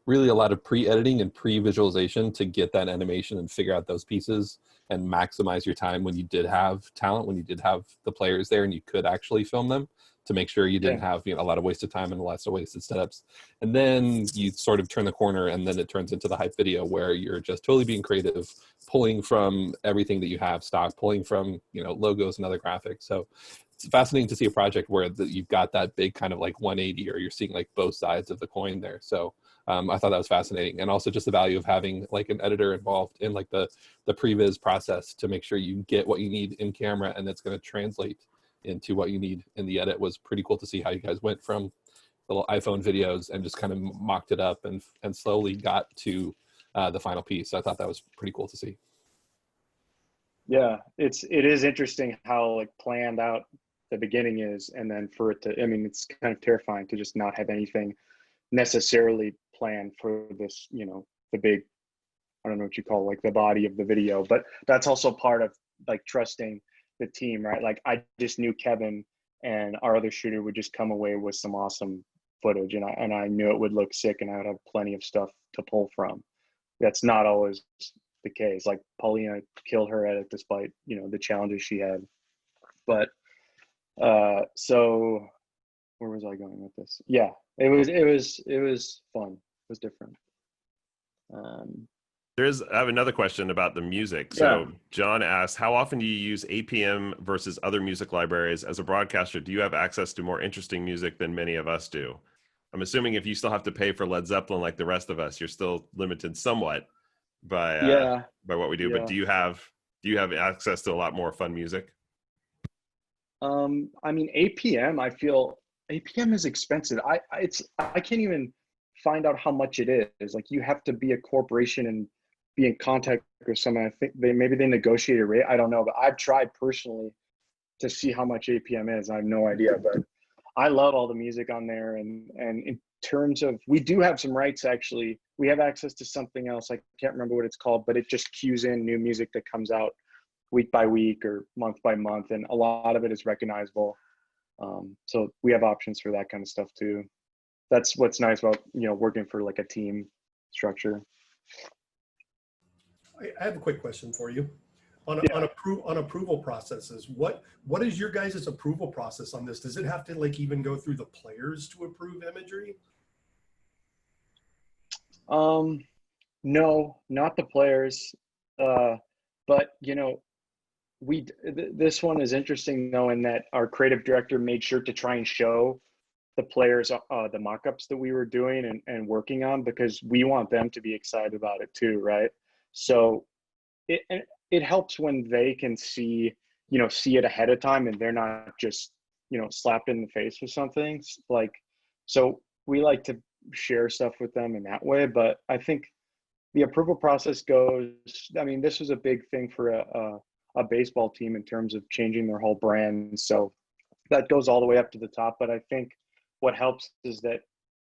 really a lot of pre-editing and pre-visualization to get that animation and figure out those pieces and maximize your time when you did have talent, when you did have the players there and you could actually film them, to make sure you didn't have a lot of wasted time and lots of wasted setups. And then you sort of turn the corner, and then it turns into the hype video where you're just totally being creative, pulling from everything that you have stock, pulling from logos and other graphics. So it's fascinating to see a project where you've got that big kind of like 180, or you're seeing like both sides of the coin there. So I thought that was fascinating. And also just the value of having like an editor involved in like the previs process to make sure you get what you need in camera, and it's going to translate into what you need in the edit. Was pretty cool to see how you guys went from little iPhone videos and just kind of mocked it up and slowly got to the final piece. So I thought that was pretty cool to see. Yeah, it is interesting how like planned out the beginning is, and then for it to, it's kind of terrifying to just not have anything necessarily planned for this, the big, I don't know what you call it, like the body of the video. But that's also part of like trusting the team, right? Like I just knew Kevin and our other shooter would just come away with some awesome footage, and I knew it would look sick, and I would have plenty of stuff to pull from. That's not always the case. Like Paulina killed her at it despite, you know, the challenges she had. But so where was I going with this? Yeah, it was fun. It was different. I have another question about the music. So John asked, how often do you use APM versus other music libraries? As a broadcaster, do you have access to more interesting music than many of us do? I'm assuming if you still have to pay for Led Zeppelin like the rest of us, you're still limited somewhat by what we do. But do you have access to a lot more fun music? I mean, APM, I feel APM is expensive. I can't even find out how much it is. Like you have to be a corporation and be in contact with someone. I think maybe they negotiate a rate. I don't know, but I've tried personally to see how much APM is. I have no idea, but I love all the music on there. And in terms of, we do have some rights actually. We have access to something else. I can't remember what it's called, but it just cues in new music that comes out week by week or month by month, and a lot of it is recognizable. So we have options for that kind of stuff too. That's what's nice about, you know, working for like a team structure. I have a quick question for you. On approval processes, what is your guys' approval process on this? Does it have to like even go through the players to approve imagery? No, not the players. But you know, this one is interesting though, in that our creative director made sure to try and show the players the mock-ups that we were doing and working on, because we want them to be excited about it too, right? So it helps when they can see it ahead of time, and they're not just, you know, slapped in the face with something. Like, so we like to share stuff with them in that way. But I think the approval process goes, I mean, this was a big thing for a baseball team in terms of changing their whole brand. So that goes all the way up to the top. But I think what helps is that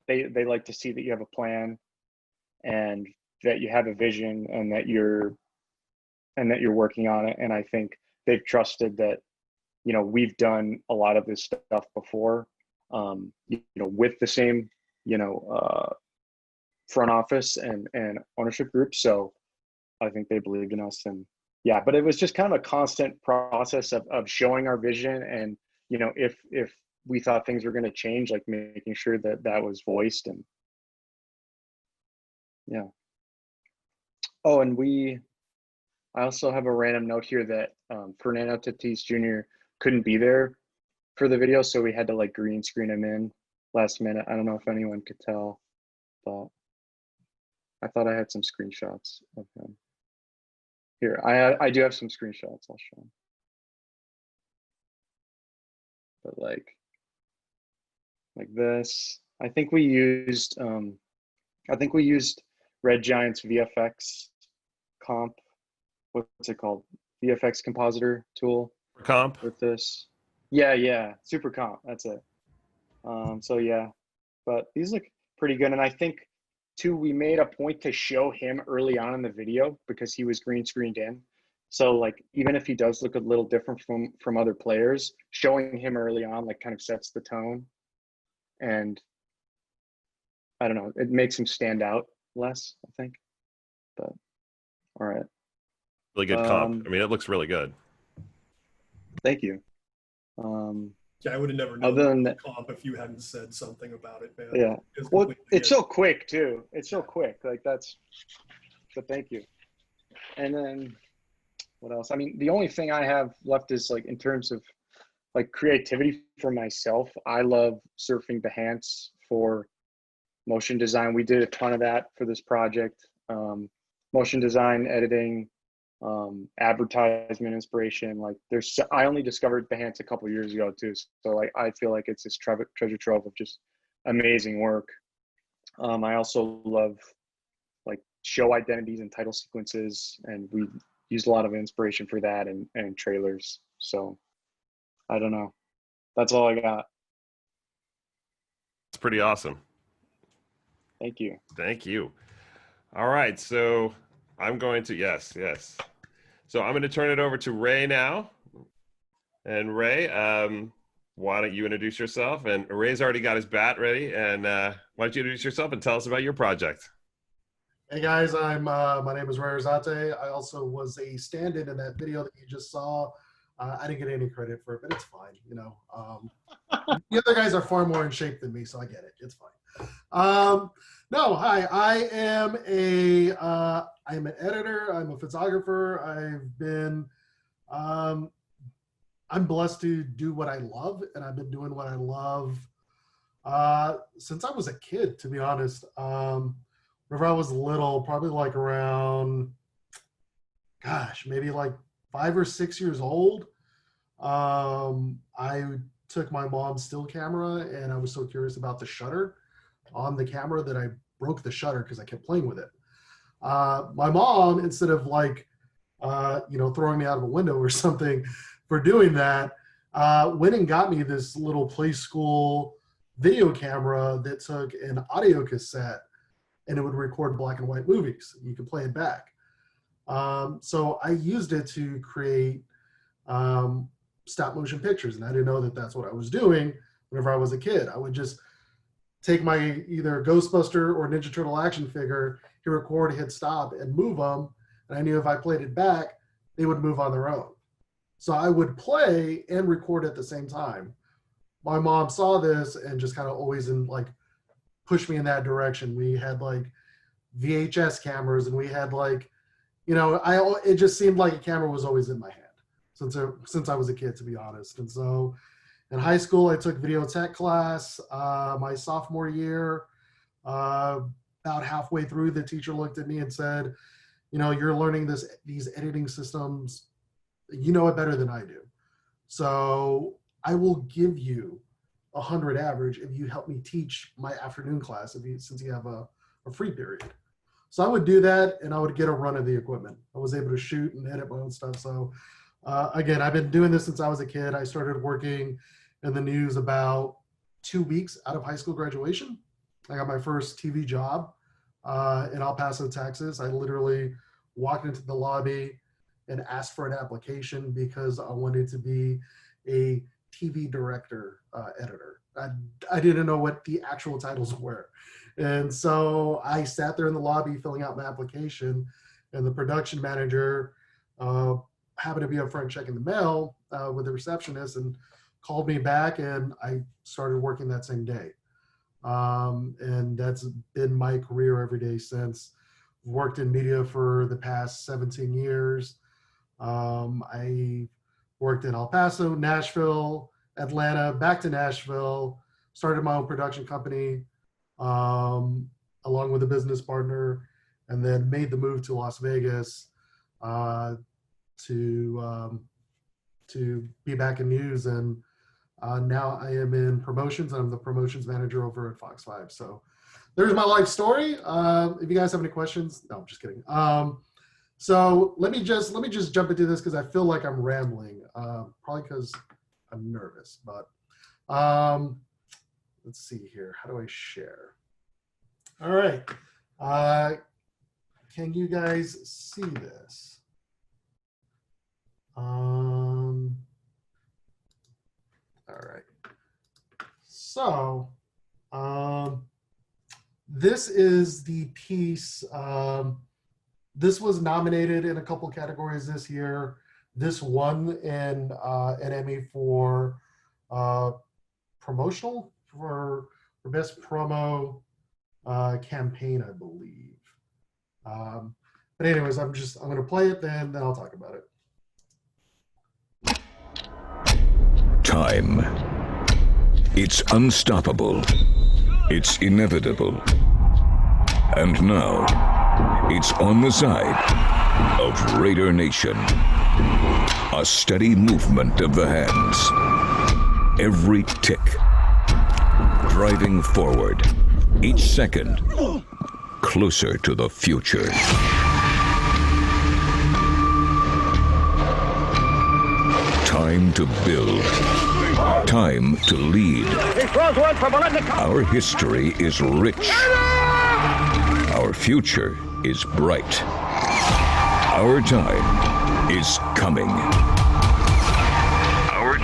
they like to see that you have a plan and that you have a vision and that you're working on it. And I think they've trusted that, you know, we've done a lot of this stuff before, you know, with the same, you know, front office and ownership group. So I think they believed in us. And yeah, but it was just kind of a constant process of showing our vision. And, you know, if we thought things were going to change, like making sure that that was voiced. And yeah. Oh, and I also have a random note here that Fernando Tatis Jr. couldn't be there for the video, so we had to like green screen him in last minute. I don't know if anyone could tell, but I thought I had some screenshots of him. Here, I do have some screenshots. I'll show them. But like this, I think we used Red Giant's VFX comp. What's it called? VFX compositor tool. Comp with this. Yeah, super comp. That's it. So yeah, but these look pretty good, and I think too, we made a point to show him early on in the video because he was green screened in. So like, even if he does look a little different from other players, showing him early on like kind of sets the tone, and I don't know, it makes him stand out less, I think. But all right. Really good comp. I mean, it looks really good. Thank you. Yeah, I would have never known the comp if you hadn't said something about it, man. Yeah. Well, it's so quick too. It's so quick. Like so thank you. And then what else? I mean, the only thing I have left is like in terms of like creativity for myself. I love surfing Behance for motion design. We did a ton of that for this project. Motion design, editing, advertisement inspiration. Like I only discovered Behance a couple of years ago too. So like, I feel like it's this treasure trove of just amazing work. I also love like show identities and title sequences, and we used a lot of inspiration for that and trailers. So I don't know. That's all I got. It's pretty awesome. Thank you. Thank you. All right. So I'm going to, yes. So I'm going to turn it over to Ray now. And Ray, why don't you introduce yourself? And Ray's already got his bat ready. And why don't you introduce yourself and tell us about your project? Hey guys, my name is Ray Arzate. I also was a stand-in that video that you just saw. I didn't get any credit for it, but it's fine. You know, the other guys are far more in shape than me, so I get it. It's fine. No, hi. I'm an editor. I'm a photographer. I'm blessed to do what I love, and I've been doing what I love since I was a kid, to be honest. Whenever I was little, probably like around, maybe like 5 or 6 years old, I took my mom's still camera, and I was so curious about the shutter on the camera that I broke the shutter because I kept playing with it. My mom, instead of like, throwing me out of a window or something for doing that, went and got me this little play school video camera that took an audio cassette, and it would record black and white movies. You could play it back. So I used it to create stop motion pictures, and I didn't know that that's what I was doing whenever I was a kid. I would just take my either Ghostbuster or Ninja Turtle action figure, hit record, hit stop, and move them. And I knew if I played it back, they would move on their own. So I would play and record at the same time. My mom saw this and just kind of always pushed me in that direction. We had like VHS cameras, and we had like, it just seemed like a camera was always in my hand since I was a kid, to be honest. And so in high school, I took video tech class my sophomore year. About halfway through, the teacher looked at me and said, you're learning these editing systems, you know it better than I do. So I will give you 100 average if you help me teach my afternoon class since you have a free period. So I would do that, and I would get a run of the equipment. I was able to shoot and edit my own stuff. So again, I've been doing this since I was a kid. I started working in the news about 2 weeks out of high school graduation. I got my first TV job in El Paso, Texas. I literally walked into the lobby and asked for an application because I wanted to be a TV director, editor. I didn't know what the actual titles were. And so I sat there in the lobby filling out my application, and the production manager happened to be up front checking the mail with the receptionist and called me back, and I started working that same day. And that's been my career every day since. Worked in media for the past 17 years. I worked in El Paso, Nashville, Atlanta, back to Nashville, started my own production company along with a business partner, and then made the move to Las Vegas to be back in news. And now I am in promotions. I'm the promotions manager over at Fox 5. So there's my life story. If you guys have any questions, no, I'm just kidding. So let me just jump into this because I feel like I'm rambling, probably because I'm nervous. But let's see here. How do I share? All right. Can you guys see this? All right. So this is the piece. This was nominated in a couple categories this year. This won an Emmy for promotional for best promo campaign, I believe. But anyways, I'm going to play it, then I'll talk about it. Time. It's unstoppable. It's inevitable. And now, it's on the side of Raider Nation. A steady movement of the hands. Every tick. Driving forward. Each second. Closer to the future. Time to build. Time to lead. Our history is rich. Our future is bright. Our time is coming. Our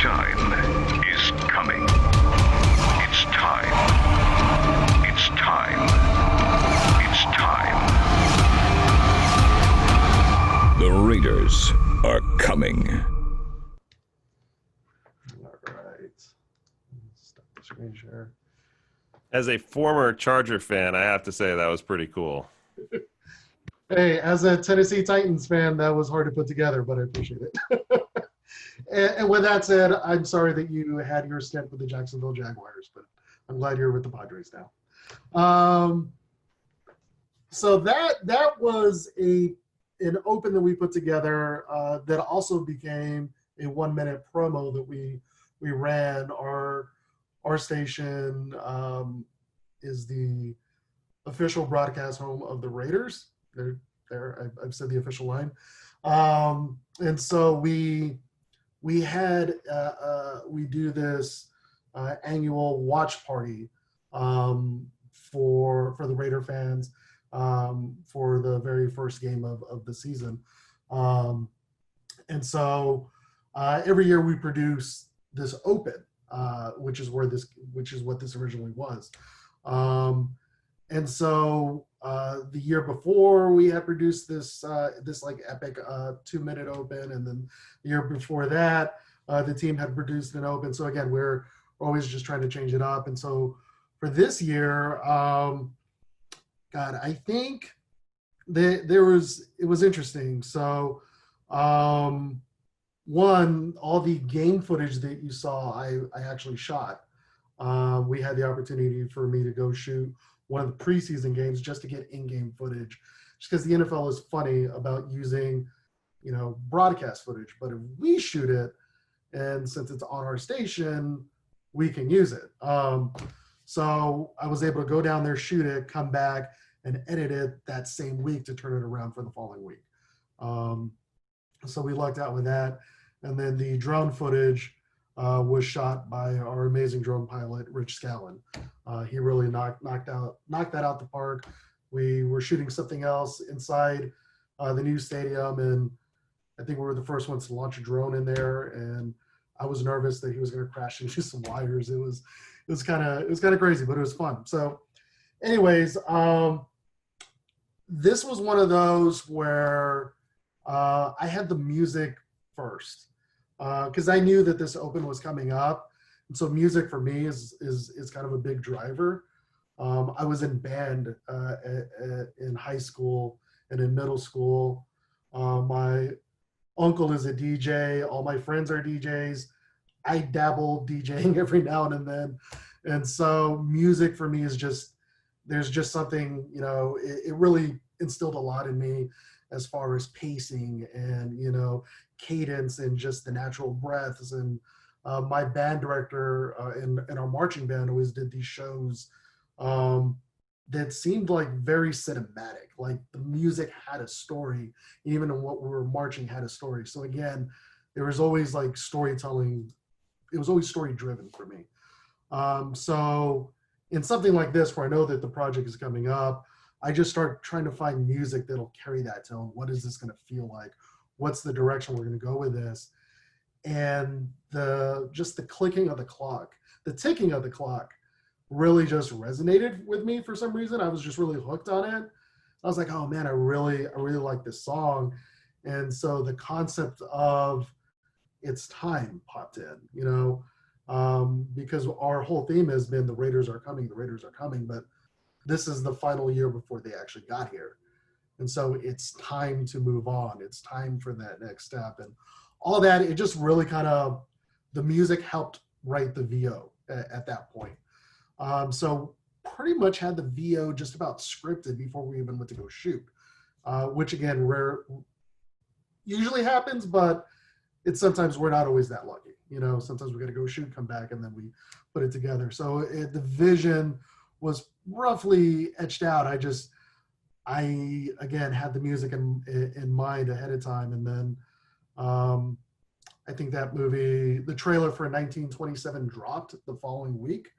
Raiders are coming. All right. Stop the screen share. As a former Charger fan, I have to say that was pretty cool. Hey, as a Tennessee Titans fan, that was hard to put together, but I appreciate it. and with that said, I'm sorry that you had your stint with the Jacksonville Jaguars, but I'm glad you're with the Padres now. So that was an open that we put together that also became a 1-minute promo that we ran. Our station is the official broadcast home of the Raiders. I've said the official line. And so we had we do this annual watch party for the Raider fans for the very first game of the season. And so every year we produce this open, which is what this originally was. And so the year before we had produced this like epic 2-minute open, and then the year before that the team had produced an open. So again, we're always just trying to change it up. And so for this year, I think it was interesting. So one, all the game footage that you saw, I actually shot. We had the opportunity for me to go shoot one of the preseason games just to get in-game footage, just because the NFL is funny about using, broadcast footage. But if we shoot it, and since it's on our station, we can use it. So I was able to go down there, shoot it, come back, and edit it that same week to turn it around for the following week. So we lucked out with that. And then the drone footage was shot by our amazing drone pilot, Rich Scallon. He really knocked that out the park. We were shooting something else inside the new stadium, and I think we were the first ones to launch a drone in there. And I was nervous that he was going to crash into some wires. It was kind of crazy, but it was fun. So, anyways, this was one of those where I had the music first. Because I knew that this open was coming up, and so music for me is kind of a big driver. I was in band in high school and in middle school. My uncle is a DJ. All my friends are DJs. I dabble DJing every now and then, and so music for me is there's just something, it really instilled a lot in me as far as pacing and cadence and just the natural breaths. And my band director in our marching band always did these shows that seemed like very cinematic, like the music had a story, even in what we were marching had a story. So again, there was always like storytelling. It was always story driven for me. So in something like this, where I know that the project is coming up, I just start trying to find music that'll carry that tone. What is this going to feel like? What's the direction we're going to go with this? And the clicking of the clock, the ticking of the clock really just resonated with me for some reason. I was just really hooked on it. I was like, oh man, I really like this song. And so the concept of it's time popped in, because our whole theme has been the Raiders are coming, but this is the final year before they actually got here. And so it's time to move on. It's time for that next step. And all that, it just really the music helped write the VO at that point. So pretty much had the VO just about scripted before we even went to go shoot, which again, usually happens, but it's sometimes we're not always that lucky. Sometimes we got to go shoot, come back, and then we put it together. So the vision was roughly etched out. I again had the music in mind ahead of time, and then I think that movie, the trailer for 1927 dropped the following week.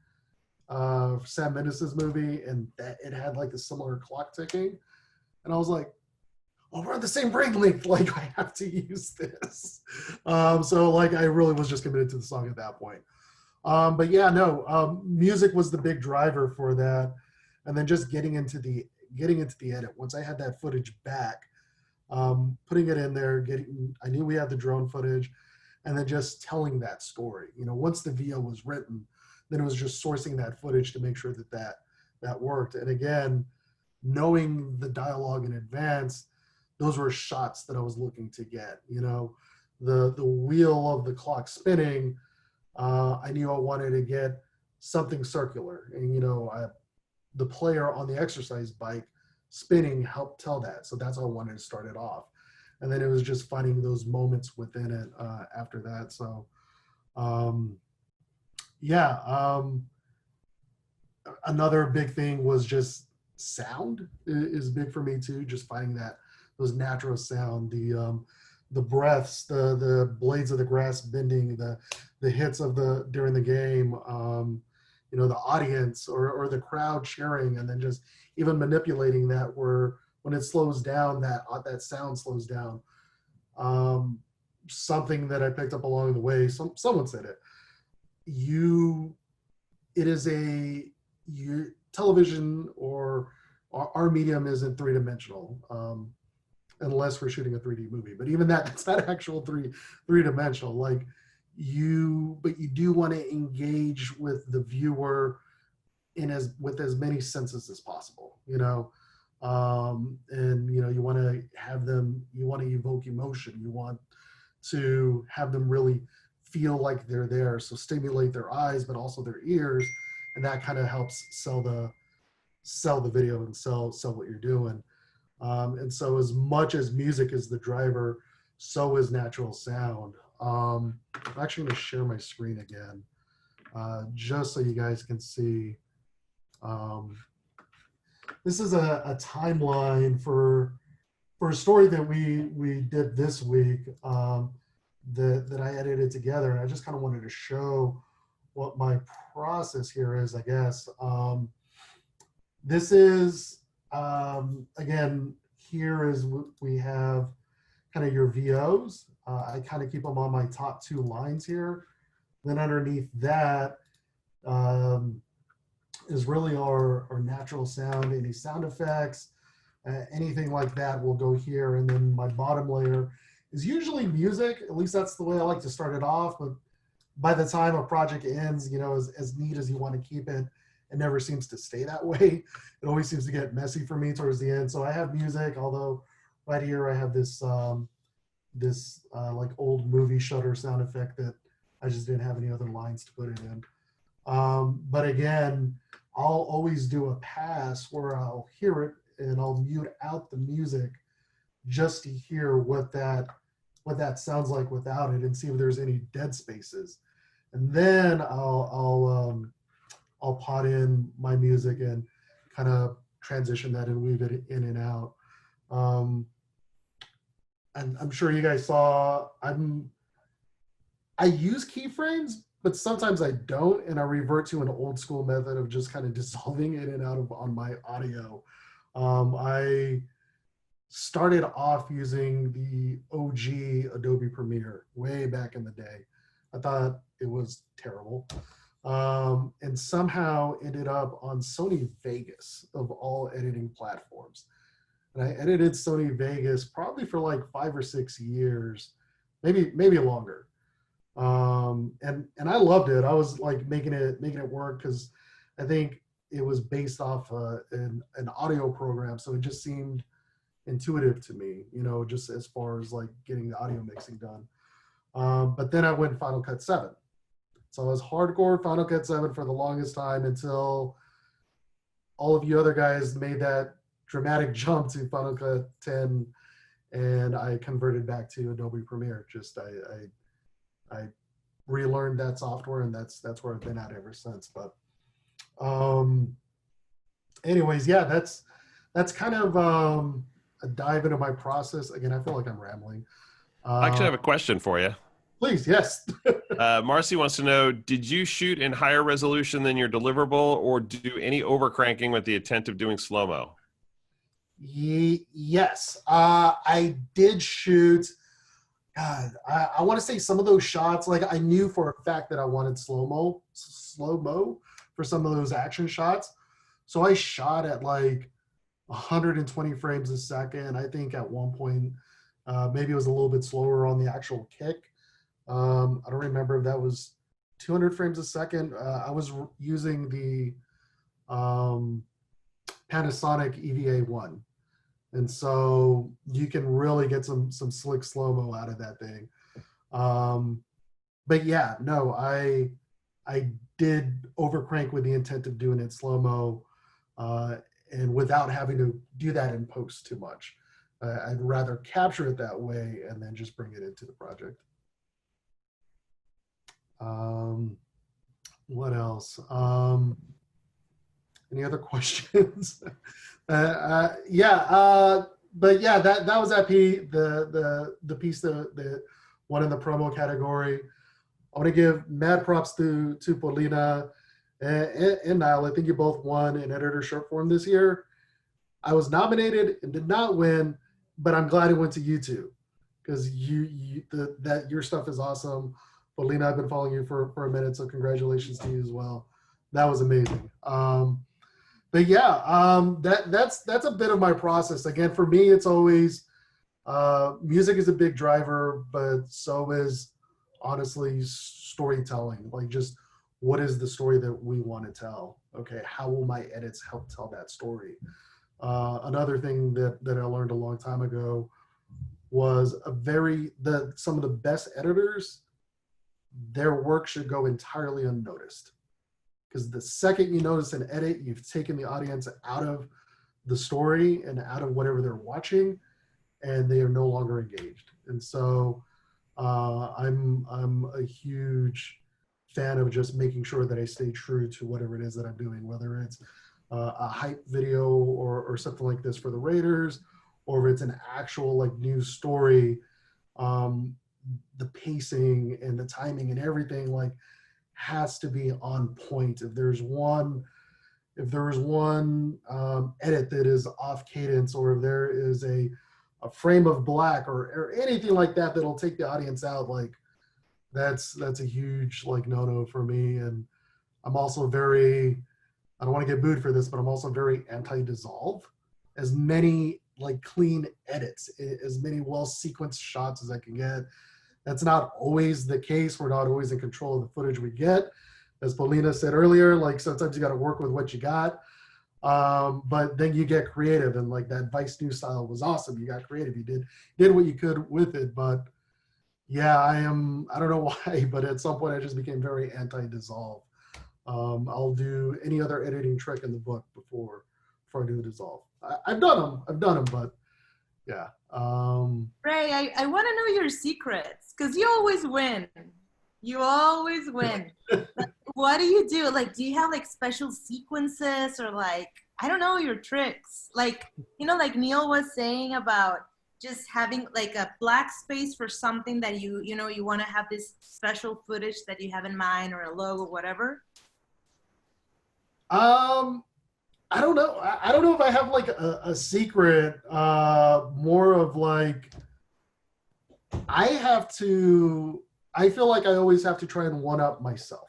Sam Mendes' movie, and that it had like a similar clock ticking, and I was like, oh, we're on the same wavelength, like I have to use this. So like I really was just committed to the song at that point. But yeah, no, music was the big driver for that, and then just getting into the edit. Once I had that footage back, putting it in there, I knew we had the drone footage, and then just telling that story. You know, once the VO was written, then it was just sourcing that footage to make sure that worked. And again, knowing the dialogue in advance, those were shots that I was looking to get. You know, the wheel of the clock spinning, I knew I wanted to get something circular. And, you know, the player on the exercise bike spinning helped tell that. So that's how I wanted to start it off. And then it was just finding those moments within it after that. So, another big thing was just sound is big for me too. Just finding those natural sound, the breaths, the blades of the grass bending, the hits during the game, you know, the audience or the crowd cheering, and then just even manipulating that when it slows down, that sound slows down. Something that I picked up along the way, someone said it. Television or our medium isn't three-dimensional, unless we're shooting a 3D movie. But even it's not actual three-dimensional. But you do want to engage with the viewer with as many senses as possible, you know. And you know, you want to evoke emotion. You want to have them really feel like they're there. So stimulate their eyes, but also their ears, and that kind of helps sell the video and sell what you're doing. And so as much as music is the driver, so is natural sound. I'm actually going to share my screen again, just so you guys can see. This is a timeline for a story that we did this week, that I edited together, and I just kind of wanted to show what my process here is, I guess. This is, again, here is we have kind of your VOs. I kind of keep them on my top 2 lines here. Then underneath that is really our natural sound, any sound effects, anything like that will go here. And then my bottom layer is usually music. At least that's the way I like to start it off. But by the time a project ends, you know, as neat as you want to keep it, it never seems to stay that way. It always seems to get messy for me towards the end. So I have music, although right here I have this like old movie shutter sound effect that I just didn't have any other lines to put it in. But again, I'll always do a pass where I'll hear it and I'll mute out the music just to hear what that sounds like without it, and see if there's any dead spaces. And then I'll pot in my music and kind of transition that and weave it in and out. And I'm sure you guys saw, I use keyframes, but sometimes I don't, and I revert to an old school method of just kind of dissolving in and out on my audio. I started off using the OG Adobe Premiere way back in the day. I thought it was terrible. And somehow ended up on Sony Vegas of all editing platforms. And I edited Sony Vegas probably for like 5 or 6 years, maybe longer. And I loved it. I was like making it work because I think it was based off an audio program, so it just seemed intuitive to me, you know, just as far as like getting the audio mixing done. But then I went Final Cut 7. So I was hardcore Final Cut 7 for the longest time until all of you other guys made that dramatic jump to Final Cut 10, and I converted back to Adobe Premiere. Just I relearned that software, and that's where I've been at ever since. But anyways, yeah, that's kind of a dive into my process. Again, I feel like I'm rambling. I actually have a question for you. Please, yes. Marcy wants to know, did you shoot in higher resolution than your deliverable, or do any overcranking with the intent of doing slow-mo? Yes. I did shoot, God, I want to say some of those shots, like I knew for a fact that I wanted slow-mo for some of those action shots. So I shot at like 120 frames a second. I think at one point, maybe it was a little bit slower on the actual kick. I don't remember if that was 200 frames a second. I was using the Panasonic EVA-1. And so you can really get some slick slow-mo out of that thing. But yeah, no, I did overcrank with the intent of doing it slow-mo and without having to do that in post too much. I'd rather capture it that way and then just bring it into the project. What else? Any other questions? But yeah, that was that the piece that won in the promo category. I want to give mad props to Paulina and Niall. I think you both won in editor short form this year. I was nominated and did not win, but I'm glad it went to you two because that your stuff is awesome. Paulina, I've been following you for a minute, so congratulations to you as well. That was amazing. But yeah, that's a bit of my process. Again, for me, it's always music is a big driver, but so is honestly storytelling. Like, just what is the story that we want to tell? Okay, how will my edits help tell that story? Another thing that I learned a long time ago was some of the best editors, their work should go entirely unnoticed. Because the second you notice an edit, you've taken the audience out of the story and out of whatever they're watching, and they are no longer engaged. And so I'm a huge fan of just making sure that I stay true to whatever it is that I'm doing, whether it's a hype video or something like this for the Raiders, or if it's an actual like news story. The pacing and the timing and everything like has to be on point. If there's one edit that is off cadence, or if there is a frame of black or anything like that that'll take the audience out, like that's a huge like no-no for me. And I'm also I don't want to get booed for this, but I'm also very anti-dissolve. As many like clean edits, as many well-sequenced shots as I can get. That's not always the case. We're not always in control of the footage we get. As Paulina said earlier, like sometimes you got to work with what you got. But then you get creative, and like that Vice News style was awesome. You got creative. You did what you could with it. But yeah, I don't know why, but at some point I just became very anti-dissolve. I'll do any other editing trick in the book before I do dissolve. I've done them, but yeah. Ray, I want to know your secrets because you always win. You always win. What do you do? Like, do you have like special sequences or like, I don't know, your tricks? Like, like Neil was saying about just having like a black space for something that you want to have this special footage that you have in mind, or a logo, whatever. I don't know. I don't know if I have like a secret. More of like, I feel like I always have to try and one up myself.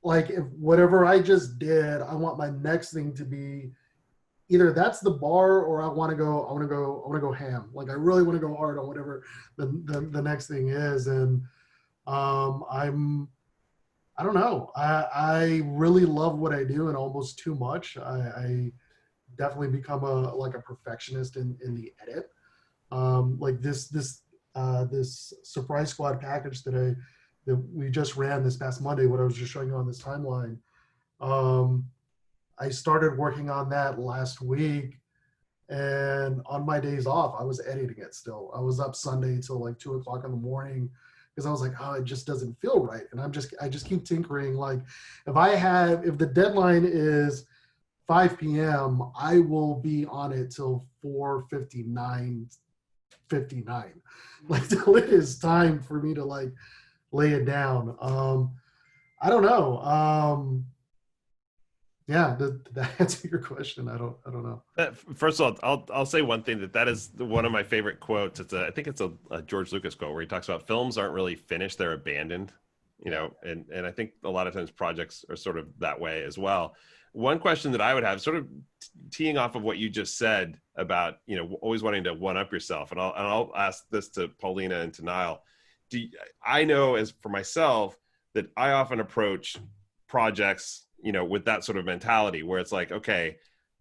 Like, if whatever I just did, I want my next thing to be either that's the bar, or I want to go ham. Like, I really want to go hard on whatever the next thing is. And I don't know. I really love what I do, and almost too much. I definitely become a perfectionist in the edit. Like this Surprise Squad package that we just ran this past Monday, what I was just showing you on this timeline. I started working on that last week, and on my days off, I was editing it still. I was up Sunday till like 2 o'clock in the morning, because I was like, oh, it just doesn't feel right. And I just keep tinkering. Like, if the deadline is 5 p.m., I will be on it till 4:59. Like, till it is time for me to like lay it down. I don't know. Yeah, did that answer your question? I don't know. First of all, I'll say one thing, that is one of my favorite quotes. I think it's a George Lucas quote where he talks about films aren't really finished, they're abandoned. And I think a lot of times projects are sort of that way as well. one question that I would have, sort of teeing off of what you just said about, you know, always wanting to one up yourself. And I'll ask this to Paulina and to Niall. I know as for myself that I often approach projects, you know, with that sort of mentality where it's like, okay,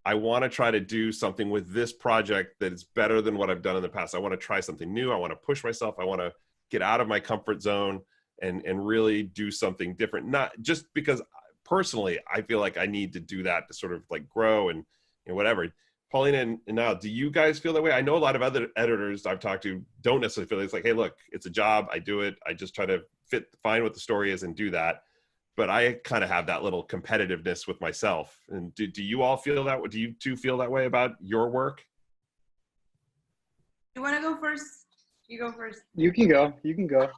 I want to try to do something with this project that is better than what I've done in the past. I want to try something new. I want to push myself. I want to get out of my comfort zone and really do something different. Not just because personally, I feel like I need to do that to sort of like grow and whatever. Paulina and now, do you guys feel that way? I know a lot of other editors I've talked to don't necessarily feel it's like, hey, look, it's a job. I do it. I just try to find what the story is and do that. But I kind of have that little competitiveness with myself. And do you all feel that way? Do you two feel that way about your work? You want to go first? You go first. You can go. You can go.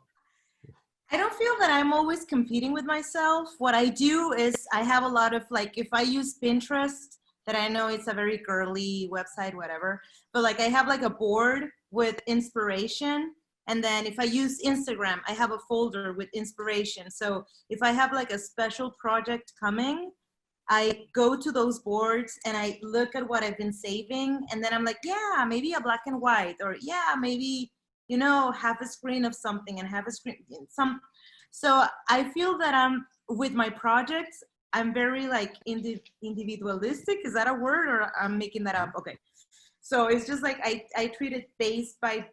I don't feel that I'm always competing with myself. What I do is I have a lot of, like, if I use Pinterest, that I know it's a very girly website, whatever, but like I have like a board with inspiration. And then if I use Instagram, I have a folder with inspiration. So if I have like a special project coming, I go to those boards and I look at what I've been saving. And then I'm like, yeah, maybe a black and white, or yeah, maybe, you know, half a screen of something and half a screen, so I feel that with my projects, I'm very like individualistic. Is that a word, or I'm making that up? Okay. So it's just like, I treat it base by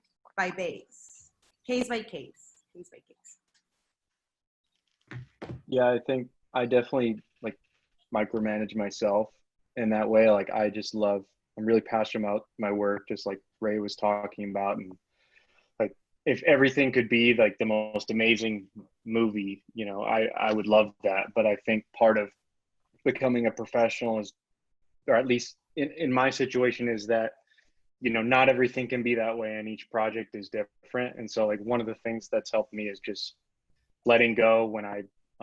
base, case by case. Yeah, I think I definitely like micromanage myself in that way. Like I'm really passionate about my work, just like Ray was talking about. And like, if everything could be like the most amazing movie, you know, I would love that. But I think part of becoming a professional is, or at least in my situation, is that, you know, not everything can be that way and each project is different. And so like one of the things that's helped me is just letting go when I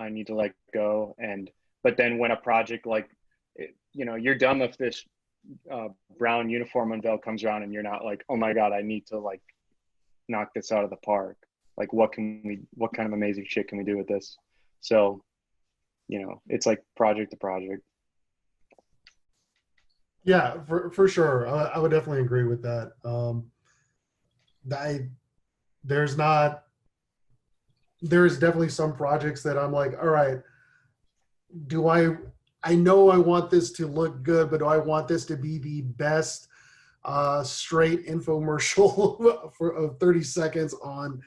need to let go. But then when a project like, you know, you're done with this brown uniform unveil comes around and you're not like, oh my God, I need to like knock this out of the park. Like what kind of amazing shit can we do with this? So, you know, it's like project to project. Yeah, for sure. I would definitely agree with that. There's definitely some projects that I'm like, all right, I know I want this to look good, but do I want this to be the best straight infomercial of 30 seconds on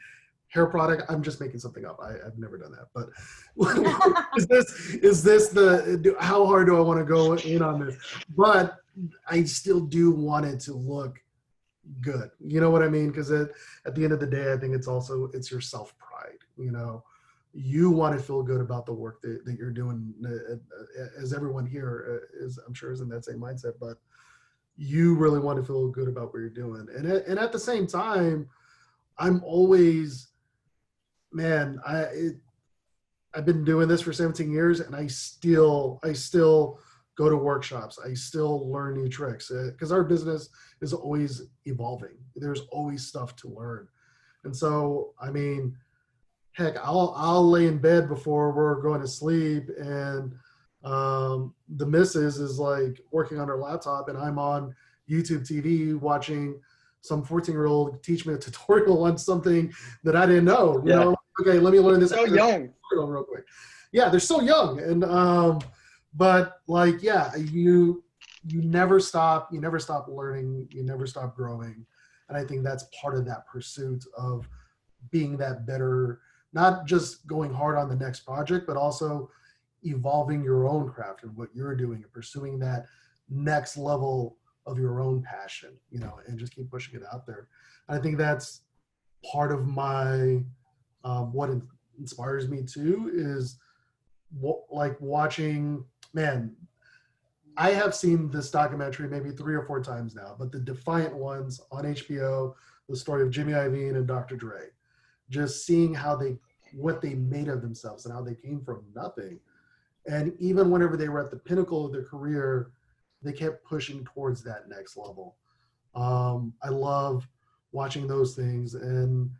hair product? I'm just making something up. I've never done that. But is this how hard do I want to go in on this? But I still do want it to look good. You know what I mean? Because at the end of the day, I think it's your self-pride. You know, you want to feel good about the work that you're doing, as everyone here is, I'm sure, is in that same mindset. But you really want to feel good about what you're doing. And at the same time, I'm always, man, I've been doing this for 17 years and I still go to workshops. I still learn new tricks because our business is always evolving. There's always stuff to learn. And so, I mean, heck, I'll lay in bed before we're going to sleep and the missus is like working on her laptop and I'm on YouTube TV watching some 14-year-old teach me a tutorial on something that I didn't know. You know, okay, let me learn this. So young. Real quick. Yeah, they're so young. And but like, yeah, you never stop learning, you never stop growing. And I think that's part of that pursuit of being that better, not just going hard on the next project, but also evolving your own craft and what you're doing and pursuing that next level of your own passion, you know, and just keep pushing it out there. And I think that's part of my, what inspires me too is like watching, man, I have seen this documentary maybe 3 or 4 times now, but the Defiant Ones on HBO, the story of Jimmy Iovine and Dr. Dre, just seeing what they made of themselves and how they came from nothing. And even whenever they were at the pinnacle of their career, they kept pushing towards that next level. I love watching those things. And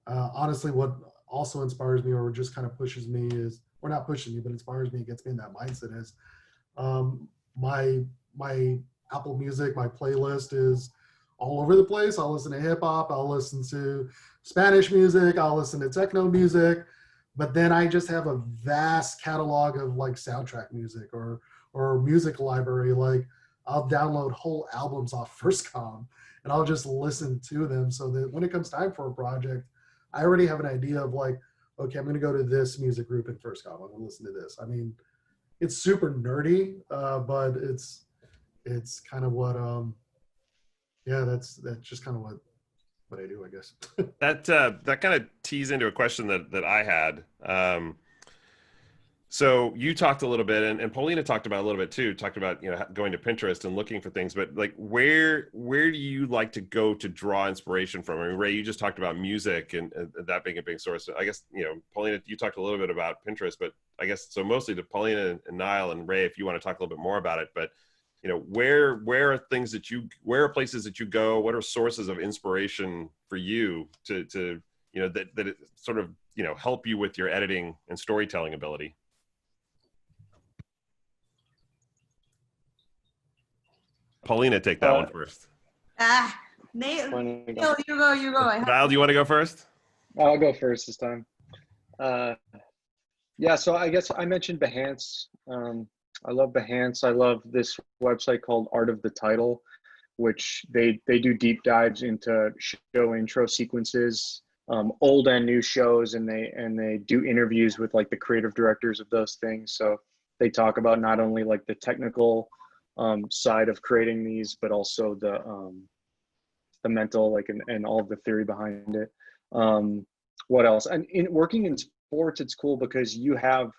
honestly, what also inspires me or just kind of pushes me is, or not pushes me, but inspires me, gets me in that mindset is My Apple Music, my playlist is all over the place. I'll listen to hip hop, I'll listen to Spanish music, I'll listen to techno music, but then I just have a vast catalog of like soundtrack music or music library. Like I'll download whole albums off FirstCom and I'll just listen to them so that when it comes time for a project, I already have an idea of like, okay, I'm going to go to this music group in FirstCom. I'm going to listen to this. I mean, it's super nerdy, but it's kind of what, that's just kind of what I do, I guess. That kind of tees into a question that I had. So you talked a little bit, and Paulina talked about a little bit too. Talked about going to Pinterest and looking for things, but like where do you like to go to draw inspiration from? I mean, Ray, you just talked about music and that being a big source. I guess Paulina, you talked a little bit about Pinterest, but I guess so mostly to Paulina and Niall and Ray, if you want to talk a little bit more about it. But where are places that you go? What are sources of inspiration for you to that it sort of help you with your editing and storytelling ability? Paulina, take that one first. Nate, you go. Niall, do you want to go first? I'll go first this time. Yeah, so I guess I mentioned Behance. I love Behance. I love this website called Art of the Title, which they do deep dives into show intro sequences, old and new shows, and they do interviews with like the creative directors of those things. So they talk about not only like the technical side of creating these, but also the mental, like, and all of the theory behind it. What else? And in working in sports, it's cool because you have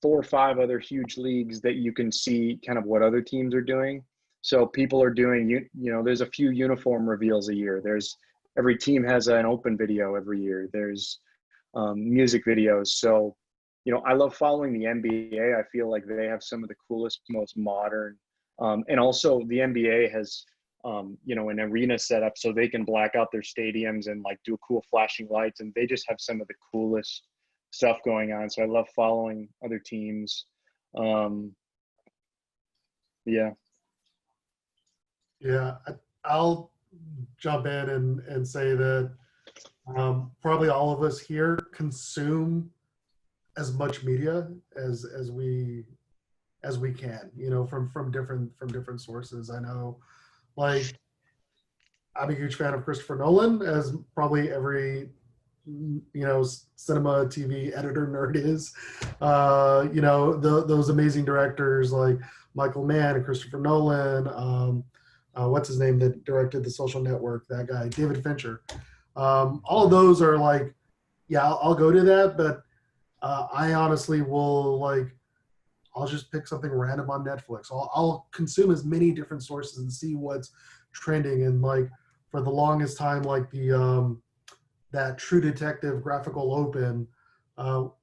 4 or 5 other huge leagues that you can see kind of what other teams are doing. So people are doing, there's a few uniform reveals a year. Every team has an open video every year. There's music videos. So I love following the NBA. I feel like they have some of the coolest, most modern, and also the NBA has, an arena setup so they can black out their stadiums and like do cool flashing lights, and they just have some of the coolest stuff going on. So I love following other teams. Yeah. Yeah, I'll jump in and say that probably all of us here consume as much media as we can, from different sources. I know, like, I'm a huge fan of Christopher Nolan, as probably every cinema TV editor nerd is. Those amazing directors like Michael Mann and Christopher Nolan. What's his name that directed The Social Network? That guy, David Fincher. All of those are like, yeah, I'll go to that, but I honestly will, like, I'll just pick something random on Netflix. I'll consume as many different sources and see what's trending. And like for the longest time, like the that True Detective graphical open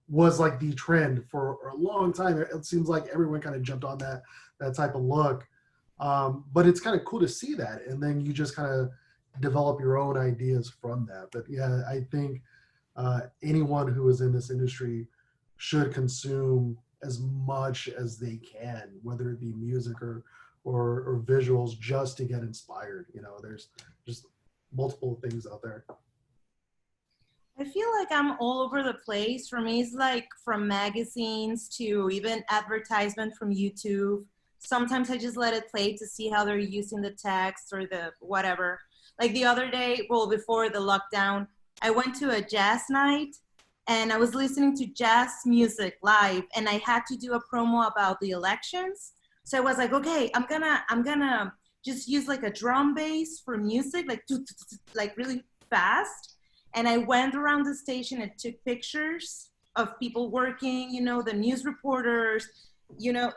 was like the trend for a long time. It seems like everyone kind of jumped on that type of look. But it's kind of cool to see that, and then you just kind of develop your own ideas from that. But yeah, I think anyone who is in this industry should consume as much as they can, whether it be music or visuals, just to get inspired. There's just multiple things out there. I feel like I'm all over the place. For me, it's like from magazines to even advertisement from YouTube. Sometimes I just let it play to see how they're using the text or the whatever. Like the other day, before the lockdown, I went to a jazz night and I was listening to jazz music live, and I had to do a promo about the elections. So I was like, okay, I'm gonna just use like a drum bass for music, like really fast. And I went around the station and took pictures of people working, the news reporters,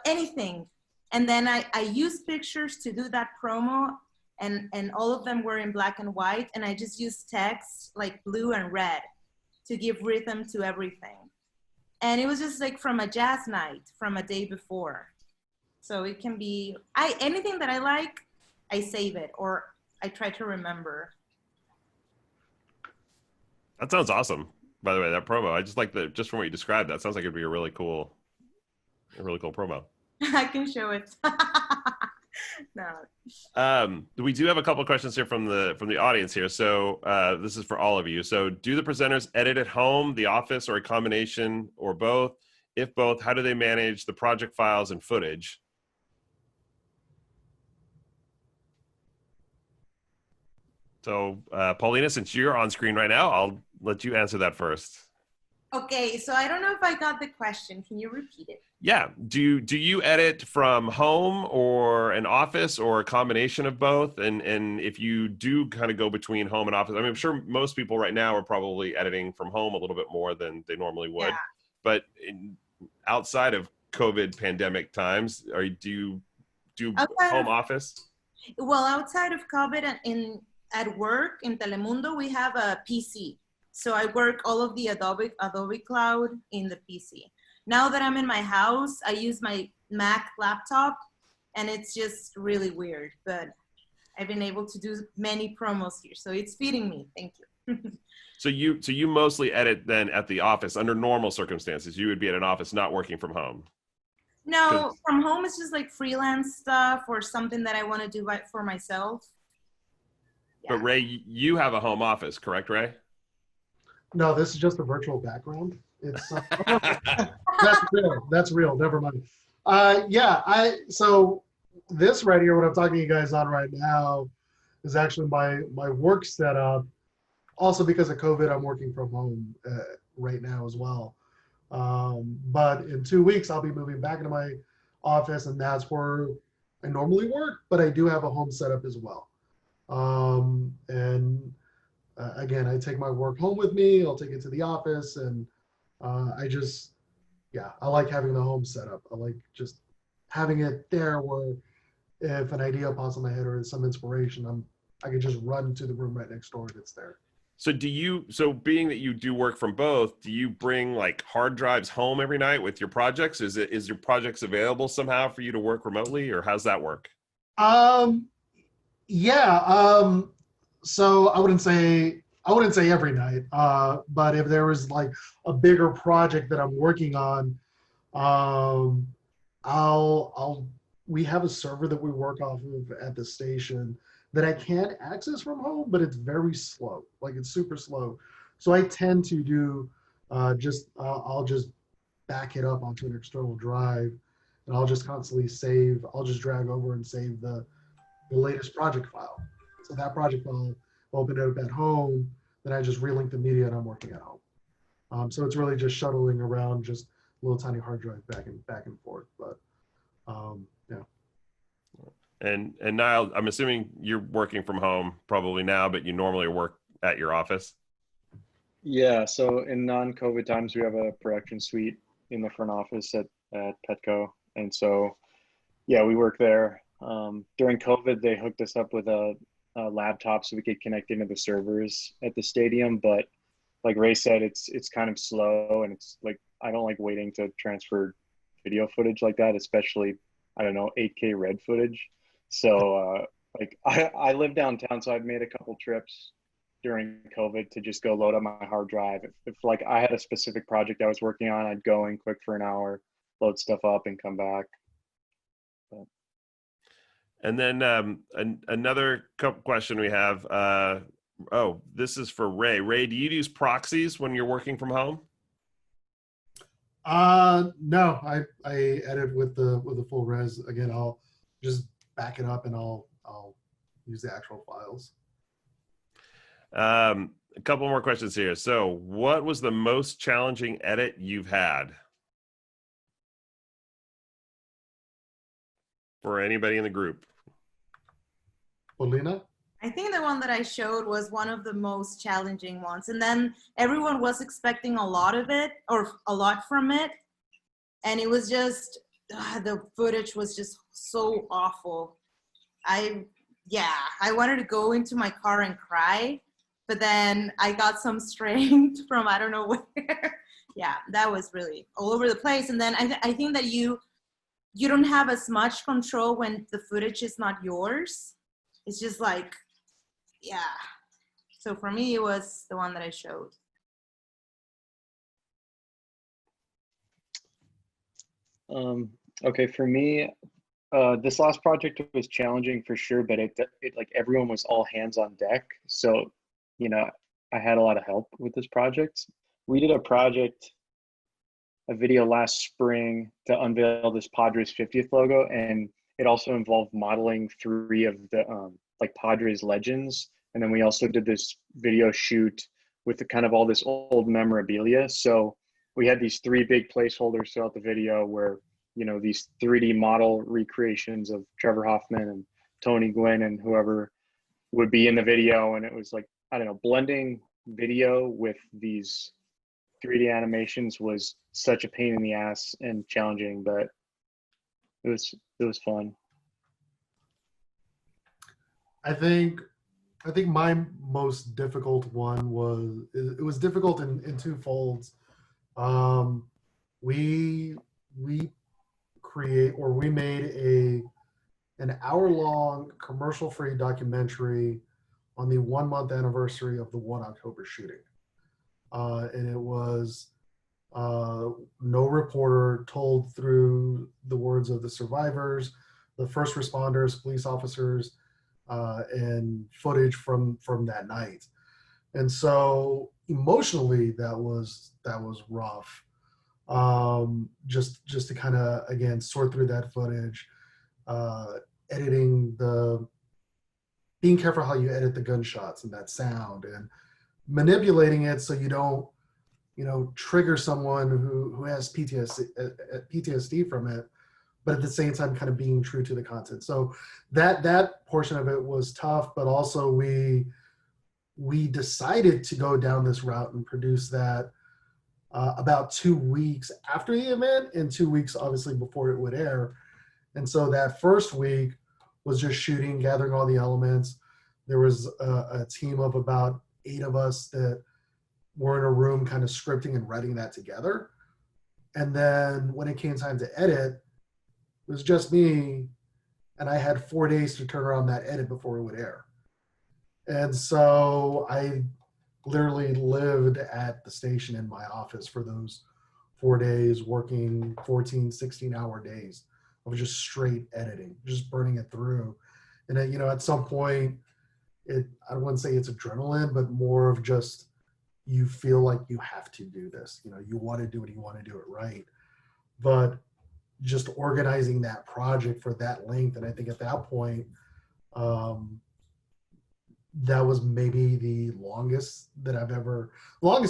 anything. And then I used pictures to do that promo, and all of them were in black and white. And I just used text like blue and red to give rhythm to everything. And it was just like from a jazz night from a day before. So it can be, anything that I like, I save it or I try to remember. That sounds awesome. By the way, that promo, I just like just from what you described, that sounds like it'd be a really cool promo. I can show it. No. We do have a couple of questions here from the audience here. So this is for all of you. So do the presenters edit at home, the office, or a combination, or both? If both, how do they manage the project files and footage? So Paulina, since you're on screen right now, I'll let you answer that first. Okay, so I don't know if I got the question. Can you repeat it? Yeah. Do you edit from home or an office or a combination of both? And if you do kind of go between home and office, I mean, I'm sure most people right now are probably editing from home a little bit more than they normally would. Yeah. But outside of COVID pandemic times, do you do home office? Well, outside of COVID and at work in Telemundo, we have a PC. So I work all of the Adobe Cloud in the PC. Now that I'm in my house, I use my Mac laptop, and it's just really weird, but I've been able to do many promos here, so it's feeding me. Thank you. So you mostly edit then at the office under normal circumstances. You would be at an office, not working from home. No, from home it's just like freelance stuff or something that I want to do for myself. Yeah. But Ray, you have a home office, correct, Ray? No, this is just a virtual background. It's that's real. That's real. Never mind. So this right here, what I'm talking to you guys on right now, is actually my work setup. Also, because of COVID, I'm working from home right now as well. But in 2 weeks, I'll be moving back into my office, and that's where I normally work. But I do have a home setup as well. Again, I take my work home with me. I'll take it to the office, and I like having the home setup. I like just having it there where if an idea pops in my head or some inspiration, I can just run to the room right next door and it's there. So being that you do work from both, do you bring like hard drives home every night with your projects? Is your projects available somehow for you to work remotely, or how's that work? So I wouldn't say every night, but if there was like a bigger project that I'm working on, we have a server that we work off of at the station that I can't access from home, but it's very slow. Like it's super slow. So I tend to do I'll just back it up onto an external drive, and I'll just constantly save. I'll just drag over and save the latest project file. So that project file, open it up at home, then I just relink the media and I'm working at home. So it's really just shuttling around just a little tiny hard drive back and forth. But yeah. And Niall, I'm assuming you're working from home probably now, but you normally work at your office? Yeah, so in non-COVID times, we have a production suite in the front office at Petco. And so, yeah, we work there. During COVID, they hooked us up with a laptop so we could connect into the servers at the stadium. But like Ray said, it's kind of slow, and it's like, I don't like waiting to transfer video footage like that, especially, I don't know, 8K red footage. So like I live downtown, so I've made a couple trips during COVID to just go load up my hard drive. If like I had a specific project I was working on, I'd go in quick for an hour, load stuff up, and come back. But. And then another question we have. This is for Ray. Ray, do you use proxies when you're working from home? No, I edit with the full res. Again, I'll just back it up and I'll use the actual files. A couple more questions here. So what was the most challenging edit you've had? For anybody in the group. Paulina? I think the one that I showed was one of the most challenging ones. And then everyone was expecting a lot of it, or a lot from it. And it was just, the footage was just so awful. I wanted to go into my car and cry, but then I got some strength from I don't know where. Yeah, that was really all over the place. And then I think that you don't have as much control when the footage is not yours. It's just like, yeah. So for me, it was the one that I showed. Okay, for me, this last project was challenging for sure, but it like everyone was all hands on deck. So, you know, I had a lot of help with this project. We did a video last spring to unveil this Padres 50th logo, and it also involved modeling 3 of the like Padres legends. And then we also did this video shoot with the kind of all this old memorabilia. So we had these 3 big placeholders throughout the video where, you know, these 3D model recreations of Trevor Hoffman and Tony Gwynn and whoever would be in the video. And it was like, I don't know, blending video with these 3D animations was such a pain in the ass and challenging, but it was fun. I think my most difficult one was, it was difficult in 2 folds. We made an hour-long commercial-free documentary on the 1-month anniversary of the 1 October shooting. And it was no reporter, told through the words of the survivors, the first responders, police officers, and footage from that night. And so emotionally, that was rough. Just to kind of, again, sort through that footage, editing being careful how you edit the gunshots and that sound, and manipulating it so you don't, you know, trigger someone who has PTSD from it, but at the same time kind of being true to the content. So that portion of it was tough, but also we decided to go down this route and produce that about 2 weeks after the event and 2 weeks obviously before it would air. And so that first week was just shooting, gathering all the elements. There was a team of about 8 of us that were in a room kind of scripting and writing that together. And then when it came time to edit, it was just me, and I had 4 days to turn around that edit before it would air. And so I literally lived at the station in my office for those 4 days, working 14, 16-hour days of just straight editing, just burning it through. And then, you know, at some point, I wouldn't say it's adrenaline, but more of just, you feel like you have to do this. You know, you want to do it, you want to do it right. But just organizing that project for that length, and I think at that point, that was maybe the longest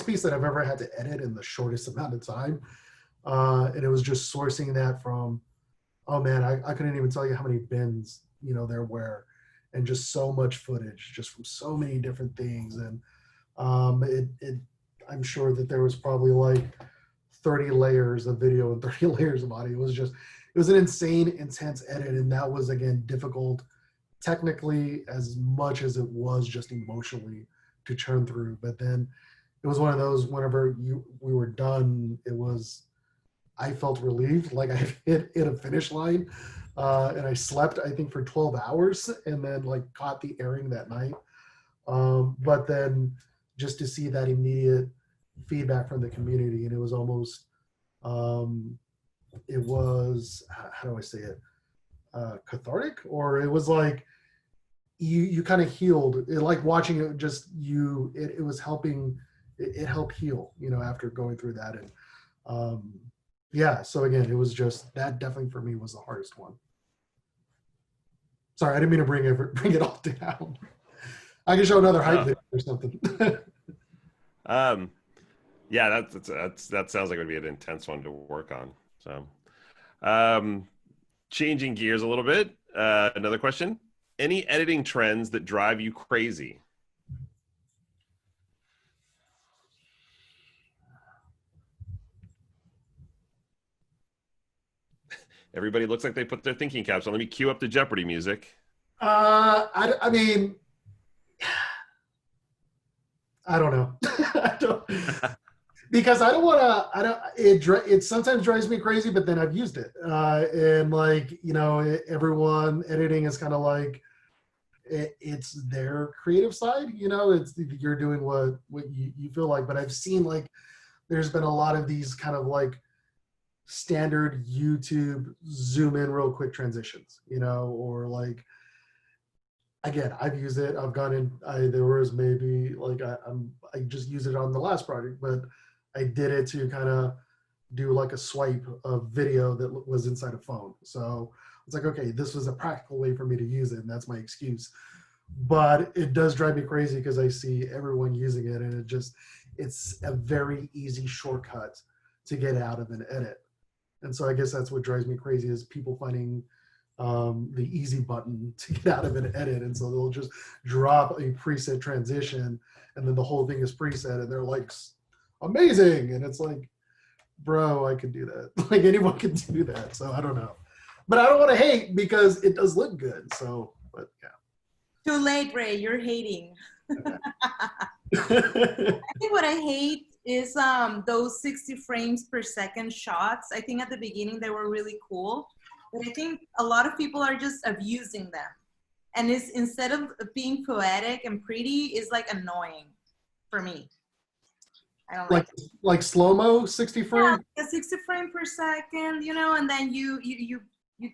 piece that I've ever had to edit in the shortest amount of time. And it was just sourcing that from, oh man, I couldn't even tell you how many bins, you know, there were, and just so much footage just from so many different things. And I'm sure that there was probably like 30 layers of video and 30 layers of audio. It was an insane, intense edit. And that was, again, difficult technically as much as it was just emotionally to churn through. But then it was one of those, whenever we were done, I felt relieved, like I hit a finish line. And I slept, I think, for 12 hours and then like caught the airing that night. But then just to see that immediate feedback from the community, and it was almost, it was, how do I say it? Cathartic, or it was like you kind of healed. Like watching it, just it was helping. It helped heal, you know, after going through that. And yeah, so again, it was just that definitely for me was the hardest one. Sorry, I didn't mean to bring it all down. I can show another hype video or something. Yeah, that sounds like it would be an intense one to work on. So, changing gears a little bit. Another question: any editing trends that drive you crazy? Everybody looks like they put their thinking caps on. Let me cue up the Jeopardy music. I mean, I don't know. Because I don't want to, it sometimes drives me crazy, but then I've used it. And like, you know, everyone editing is kind of like, it's their creative side, you know, you're doing what you feel like. But I've seen like, there's been a lot of these kind of like standard YouTube zoom in real quick transitions, you know, or like, again, I've used it. I've gone in. There was maybe like I just used it on the last project, but I did it to kind of do like a swipe of video that was inside a phone. So it's like, okay, this was a practical way for me to use it, and that's my excuse. But it does drive me crazy because I see everyone using it, and it's a very easy shortcut to get out of an edit. And so I guess that's what drives me crazy is people finding the easy button to get out of an edit. And so they'll just drop a preset transition and then the whole thing is preset and they're like, amazing. And it's like, bro, I could do that. Like anyone can do that. So I don't know. But I don't want to hate because it does look good. So, but yeah. Too late, Ray. You're hating. I think what I hate is those 60 frames per second shots. I think at the beginning they were really cool. But I think a lot of people are just abusing them. And it's instead of being poetic and pretty, it's like annoying for me. I don't like slow-mo 60 frame? Yeah, 60 frame per second, you know, and then you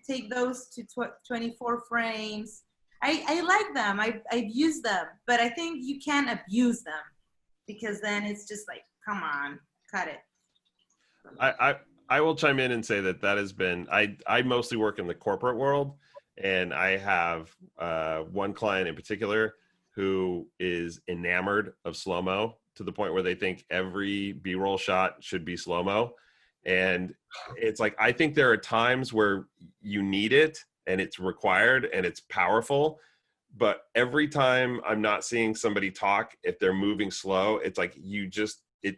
take those to 24 frames. I like them. I've used them, but I think you can't abuse them because then it's just like, come on, cut it. I will chime in and say that has been, I mostly work in the corporate world, and I have one client in particular who is enamored of slow-mo to the point where they think every B-roll shot should be slow-mo. And it's like, I think there are times where you need it and it's required and it's powerful, but every time I'm not seeing somebody talk, if they're moving slow, it's like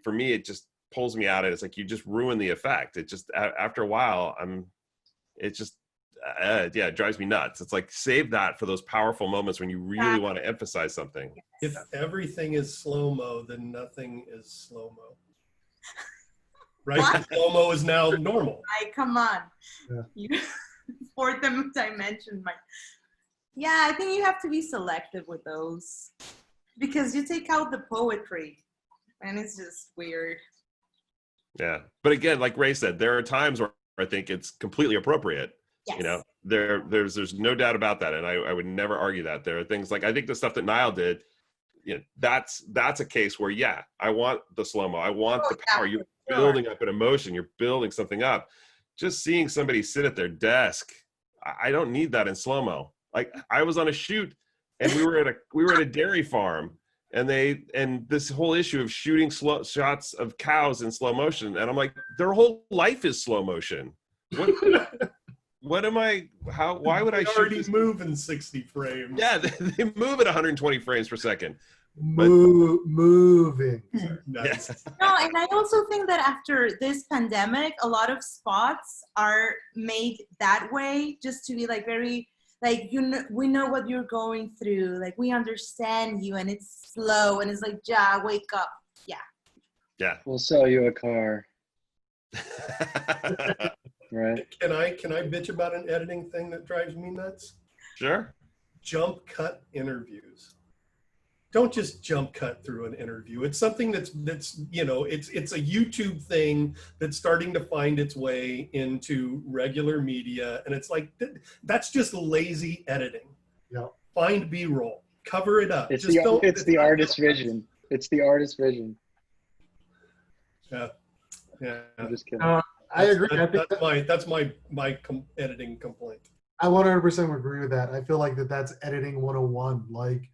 for me, it just pulls me out. And it's like, you just ruin the effect. It just, after a while, it drives me nuts. It's like, save that for those powerful moments when you really want to emphasize something. If everything is slow-mo, then nothing is slow-mo. Right? Slow-mo is now normal. Come on. Yeah. Fourth dimension. Yeah, I think you have to be selective with those because you take out the poetry and it's just weird. Yeah. But again, like Ray said, there are times where I think it's completely appropriate. Yes. You know, there's no doubt about that. And I would never argue that. There are things like, I think the stuff that Niall did, you know, that's a case where, yeah, I want the slow-mo. I want the power. You're building up an emotion. You're building something up. Just seeing somebody sit at their desk, I don't need that in slow-mo. Like I was on a shoot and we were at a dairy farm and this whole issue of shooting shots of cows in slow motion. And I'm like, their whole life is slow motion. Why would I already move in 60 frames? Yeah, they move at 120 frames per second. Moving. Nice. No, and I also think that after this pandemic, a lot of spots are made that way just to be like very, like, you know, we know what you're going through. Like, we understand you, and it's slow, and it's like, ja, wake up. Yeah. Yeah. We'll sell you a car. Right. Can I bitch about an editing thing that drives me nuts? Sure. Jump cut interviews. Don't just jump cut through an interview. It's something that's you know, it's a YouTube thing that's starting to find its way into regular media, and it's like that's just lazy editing. Yeah. Find B-roll, cover it up. It's the artist's vision. It's the artist's vision. Yeah. I'm just kidding. I agree. That's my editing complaint. I 100% agree with that. I feel like that's editing 101. Like,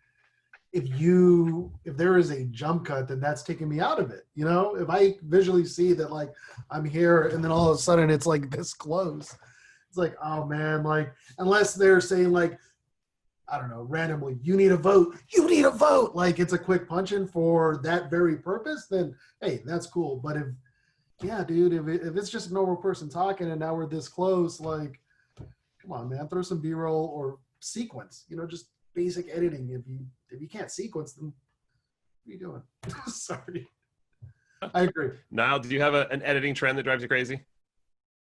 if there is a jump cut, then that's taking me out of it. You know, if I visually see that, like, I'm here and then all of a sudden it's like this close, it's like, oh man, like, unless they're saying like, I don't know, randomly, you need a vote, like it's a quick punch in for that very purpose, then hey, that's cool. But if it's just a normal person talking and now we're this close, like, come on, man, throw some B-roll or sequence, you know, just basic editing. If you can't sequence, then what are you doing? Sorry. I agree. Niall, do you have an editing trend that drives you crazy?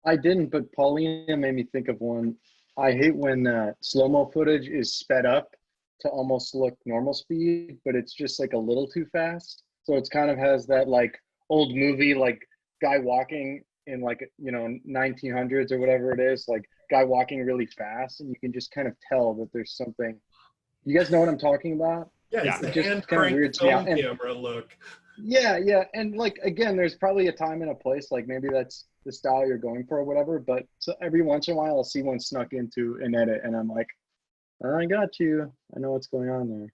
I didn't, but Paulina made me think of one. I hate when slow-mo footage is sped up to almost look normal speed, but it's just like a little too fast. So it's kind of has that like old movie, like guy walking in like, 1900s or whatever it is, like guy walking really fast, and you can just kind of tell that there's something. You guys know what I'm talking about? Yeah, it's the just hand kind of crank weirds me out. film camera look. Yeah, and like again, there's probably a time and a place. Like maybe that's the style you're going for or whatever. But so every once in a while, I'll see one snuck into an edit, and I'm like, I got you. I know what's going on there.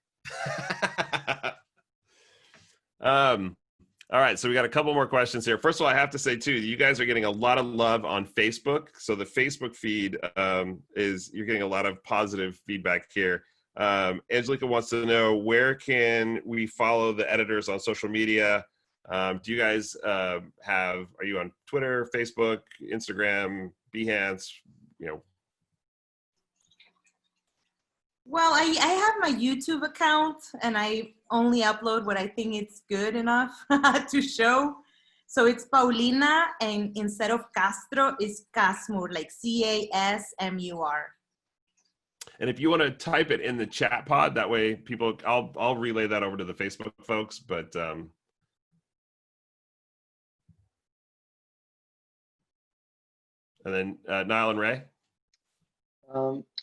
All right, so we got a couple more questions here. First of all, I have to say too, you guys are getting a lot of love on Facebook. So the Facebook feed you're getting a lot of positive feedback here. Angelica wants to know, where can we follow the editors on social media? Do you guys are you on Twitter, Facebook, Instagram, Behance, Well, I have my YouTube account, and I only upload what I think it's good enough to show. So it's Paulina, and instead of Castro, it's Casmur, like Casmur. And if you want to type it in the chat pod, that way people, I'll relay that over to the Facebook folks. But and then Niall and Ray.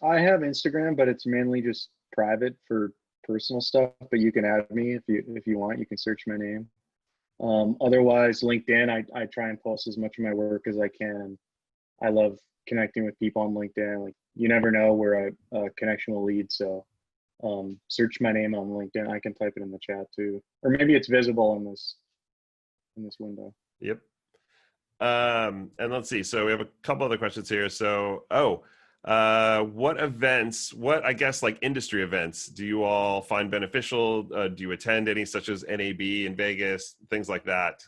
I have Instagram, but it's mainly just private for personal stuff. But you can add me if you want. You can search my name. Otherwise, LinkedIn. I try and post as much of my work as I can. I love connecting with people on LinkedIn. Like, you never know where a connection will lead. So search my name on LinkedIn. I can type it in the chat too, or maybe it's visible in this window. Yep. And let's see. So we have a couple other questions here. So, what events, I guess like industry events, do you all find beneficial? Do you attend any, such as NAB in Vegas, things like that?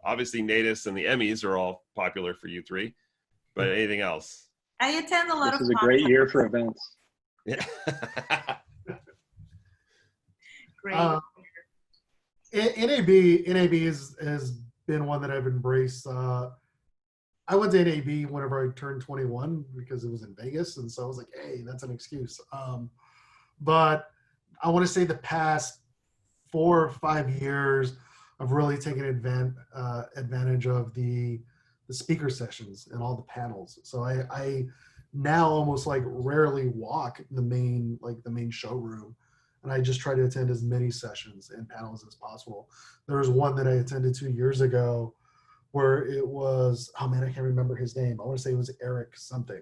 Obviously, Natus and the Emmys are all popular for you three, but anything else? I attend a lot of. This is a great year for events. Yeah. Great. NAB has been one that I've embraced. I went to NAB whenever I turned 21 because it was in Vegas, and so I was like, hey, that's an excuse. But I want to say the past 4 or 5 years, I've really taken advantage of the speaker sessions and all the panels. So I now almost like rarely walk the main showroom, and I just try to attend as many sessions and panels as possible. There was one that I attended 2 years ago where it was, oh man, I can't remember his name. I want to say it was Eric something.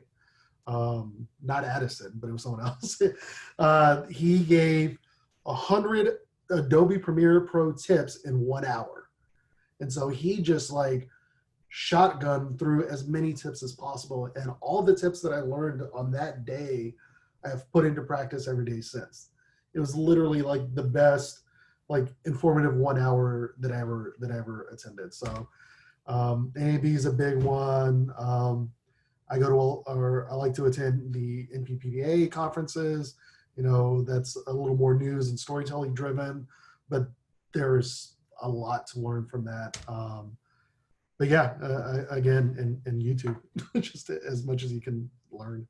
Not Addison, but it was someone else. He gave 100 Adobe Premiere Pro tips in 1 hour. And so he just like shotgun through as many tips as possible. And all the tips that I learned on that day, I have put into practice every day since. It was literally like the best, like informative 1 hour that I ever attended. So NAB is a big one. I like to attend the NPPDA conferences. That's a little more news and storytelling driven, but there's a lot to learn from that. But yeah, again, and YouTube, just as much as you can learn.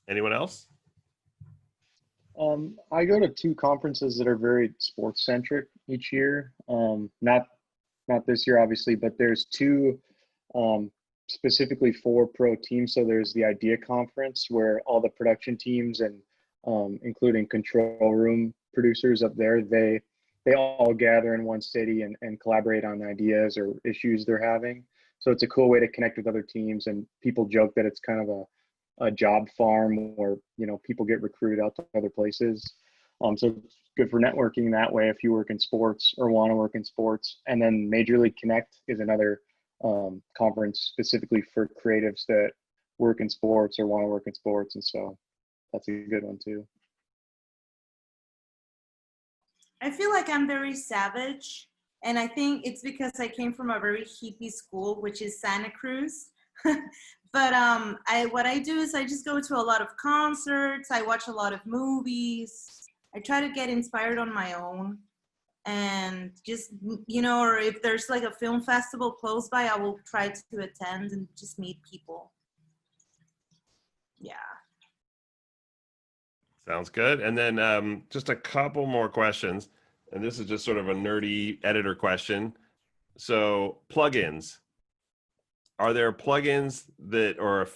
Anyone else? I go to 2 conferences that are very sports centric each year. Not this year, obviously, but there's 2 specifically for pro teams. So there's the Idea Conference, where all the production teams and including control room producers up there, they all gather in one city and collaborate on ideas or issues they're having. So it's a cool way to connect with other teams, and people joke that it's kind of a job farm where people get recruited out to other places. So it's good for networking that way if you work in sports or want to work in sports. And then Major League Connect is another conference specifically for creatives that work in sports or want to work in sports, and so that's a good one too. I feel like I'm very savage, and I think it's because I came from a very hippie school, which is Santa Cruz. But what I do is I just go to a lot of concerts. I watch a lot of movies. I try to get inspired on my own, and just, or if there's like a film festival close by, I will try to attend and just meet people. Yeah. Sounds good. And then just a couple more questions. And this is just sort of a nerdy editor question. So plugins. Are there plugins that are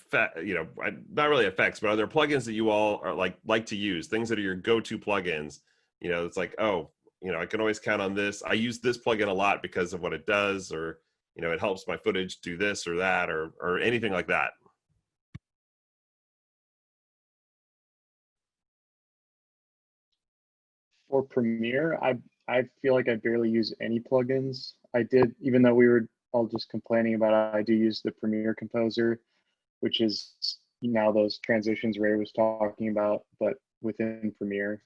not really effects, but are there plugins that you all are like to use? Things that are your go-to plugins. It's like, oh, I can always count on this. I use this plugin a lot because of what it does, or it helps my footage do this or that, or anything like that. For Premiere, I feel like I barely use any plugins. I did, even though we were all just complaining about it, I do use the Premiere Composer, which is now those transitions Ray was talking about, but within Premiere.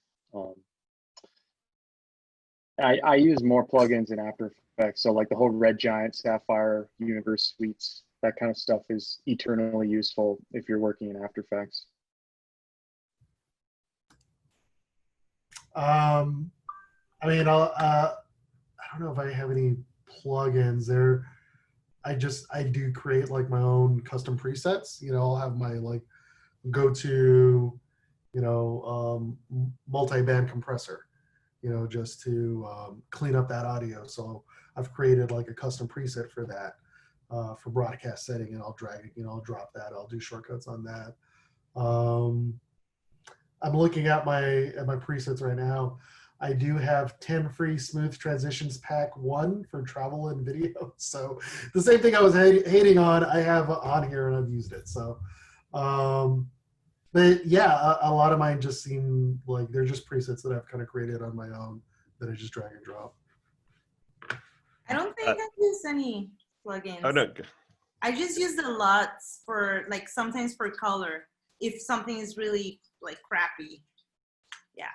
I use more plugins in After Effects, so like the whole Red Giant, Sapphire, Universe Suites, that kind of stuff is eternally useful if you're working in After Effects. I mean, I don't know if I have any plugins there. I do create like my own custom presets. I'll have my like go-to, multi-band compressor, just to clean up that audio. So I've created like a custom preset for that for broadcast setting, and I'll drag it, I'll drop that. I'll do shortcuts on that. I'm looking at my presets right now. I do have 10 free smooth transitions pack 1 for travel and video. So the same thing I was hating on, I have on here and I've used it. So, but yeah, a lot of mine just seem like they're just presets that I've kind of created on my own that I just drag and drop. I don't think I use any plugins. Oh, no. I just use the LUTs for like sometimes for color if something is really like crappy. Yeah.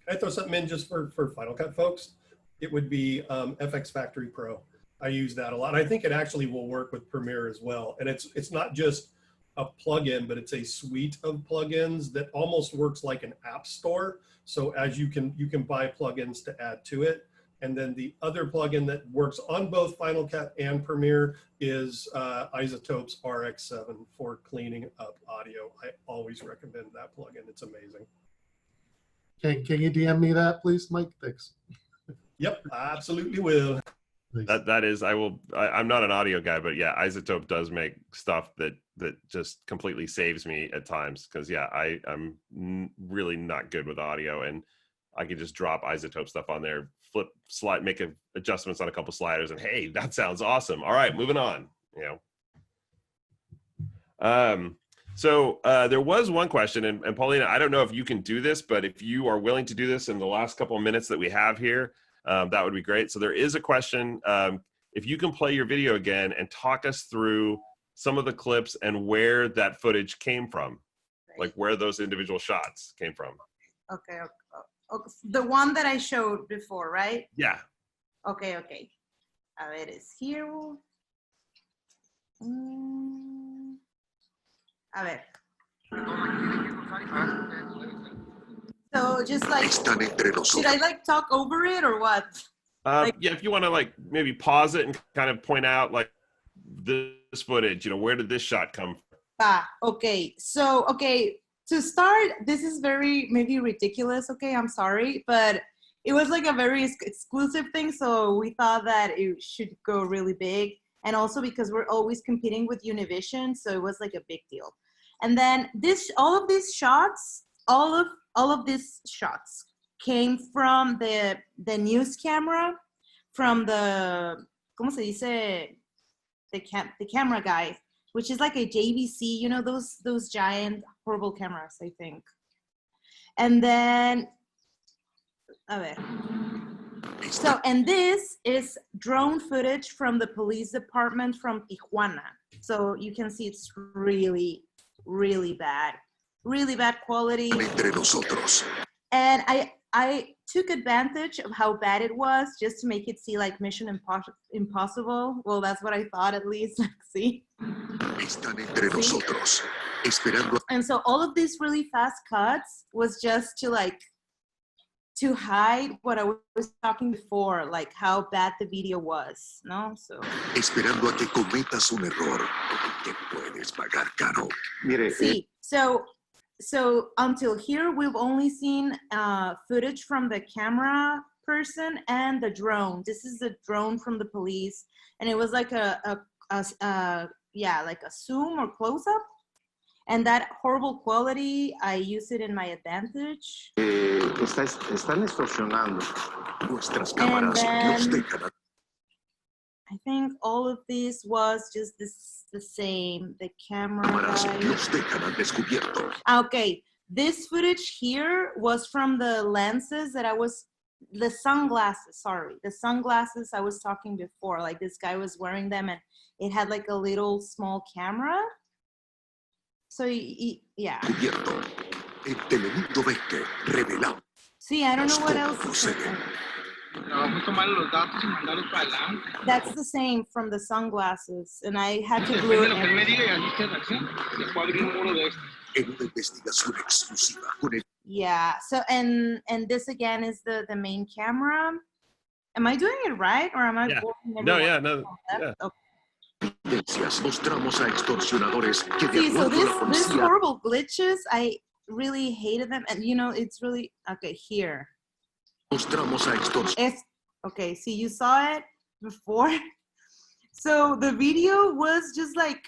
Can I throw something in just for Final Cut folks? It would be FX Factory Pro. I use that a lot. I think it actually will work with Premiere as well. And it's not just a plugin, but it's a suite of plugins that almost works like an app store. So as you can buy plugins to add to it. And then the other plugin that works on both Final Cut and Premiere is Isotope's RX7 for cleaning up audio. I always recommend that plugin. It's amazing. Can you DM me that, please, Mike? Thanks. Yep, I absolutely will. That is, I'm not an audio guy, but yeah, Isotope does make stuff that just completely saves me at times, because yeah, I'm really not good with audio, and I can just drop Isotope stuff on there, make adjustments on a couple sliders, and hey, that sounds awesome. All right, moving on. So there was one question, and Paulina, I don't know if you can do this, but if you are willing to do this in the last couple of minutes that we have here, that would be great. So there is a question. If you can play your video again and talk us through some of the clips and where that footage came from, like where those individual shots came from. Okay. The one that I showed before, right? Yeah. Okay. A ver, es here. A ver. So just like, should I like talk over it or what? Yeah, if you want to like maybe pause it and kind of point out like this footage, where did this shot come from? Okay. So, to start, this is very maybe ridiculous. Okay, I'm sorry, but it was like a very exclusive thing. So we thought that it should go really big. And also because we're always competing with Univision. So it was like a big deal. And then all of these shots came from the news camera, from the, ¿cómo se dice? The camera guy, which is like a JVC, those giant horrible cameras, I think. And then, a ver. So, and this is drone footage from the police department from Tijuana. So you can see it's really, really bad quality. And I took advantage of how bad it was just to make it see like Mission Impossible. Well, that's what I thought, at least. See? And so all of these really fast cuts was just to hide what I was talking before, like how bad the video was, no? So. Esperando a que cometas un error que puedes pagar caro. See, so until here, we've only seen footage from the camera person and the drone. This is the drone from the police, and it was like yeah, like a zoom or close up. And that horrible quality, I use it in my advantage. Están extorsionando. Nuestras cámaras los dejan. I think all of this was just the same. The camera. Los dejan al descubierto. Okay, this footage here was from the lenses that the sunglasses, sorry. The sunglasses I was talking before, like this guy was wearing them and it had like a little small camera. So, yeah. El Telemundo 20 revelado. See, I don't know what else. That's the same from the sunglasses, and I had to blur it. Yeah, so, and this again is the main camera. Am I doing it right, or am I? Yeah. No, yeah, no. Yeah. Okay. Mostramos a extorsionadores que de See, so acuerdo a la this policía horrible glitches, I really hated them, and you know, it's really okay here. mostramos a Okay, see, you saw it before. So the video was just like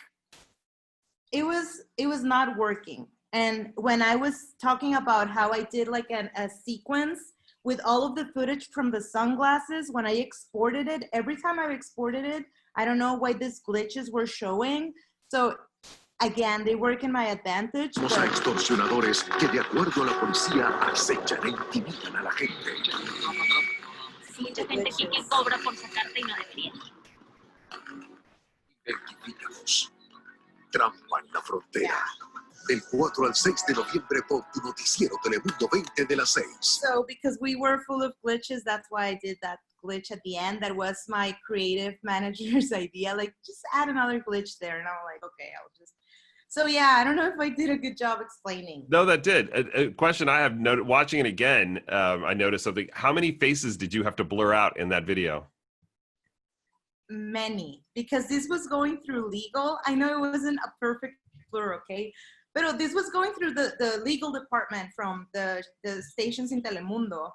it was not working. And when I was talking about how I did like a sequence with all of the footage from the sunglasses, when I exported it, every time I exported it, I don't know why these glitches were showing. So again, they work in my advantage. a extorsionadores que de acuerdo a la policía acechan e intimidan a la gente. Mucha gente aquí que cobra por sacarte y no debería. Identifícalos. Trampa en la frontera. Del 4 al 6 de noviembre por tu noticiero Telemundo 20 de las 6. So because we were full of glitches, that's why I did that glitch at the end. That was my creative manager's idea. Like, just add another glitch there. And I'm like, okay, I'll just. So yeah, I don't know if I did a good job explaining. No, that did. A question I have noted, watching it again, I noticed something. How many faces did you have to blur out in that video? Many, because this was going through legal. I know it wasn't a perfect blur, okay? But this was going through the legal department from the stations in Telemundo.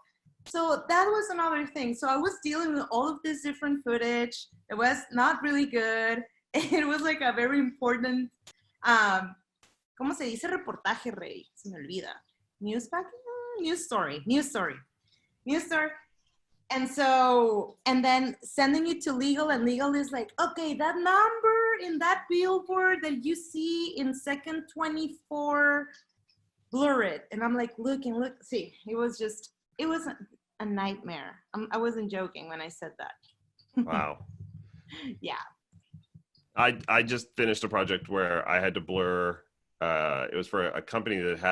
So that was another thing. So I was dealing with all of this different footage. It was not really good. It was like a very important, ¿cómo se dice reportaje, Rey? Se me olvida. News story. And so, and then sending it to legal, and legal is like, okay, that number in that billboard that you see in second 24, blur it. And I'm like, look, see, it was a nightmare. I wasn't joking when I said that. Wow. Yeah. I just finished a project where I had to blur, it was for a company that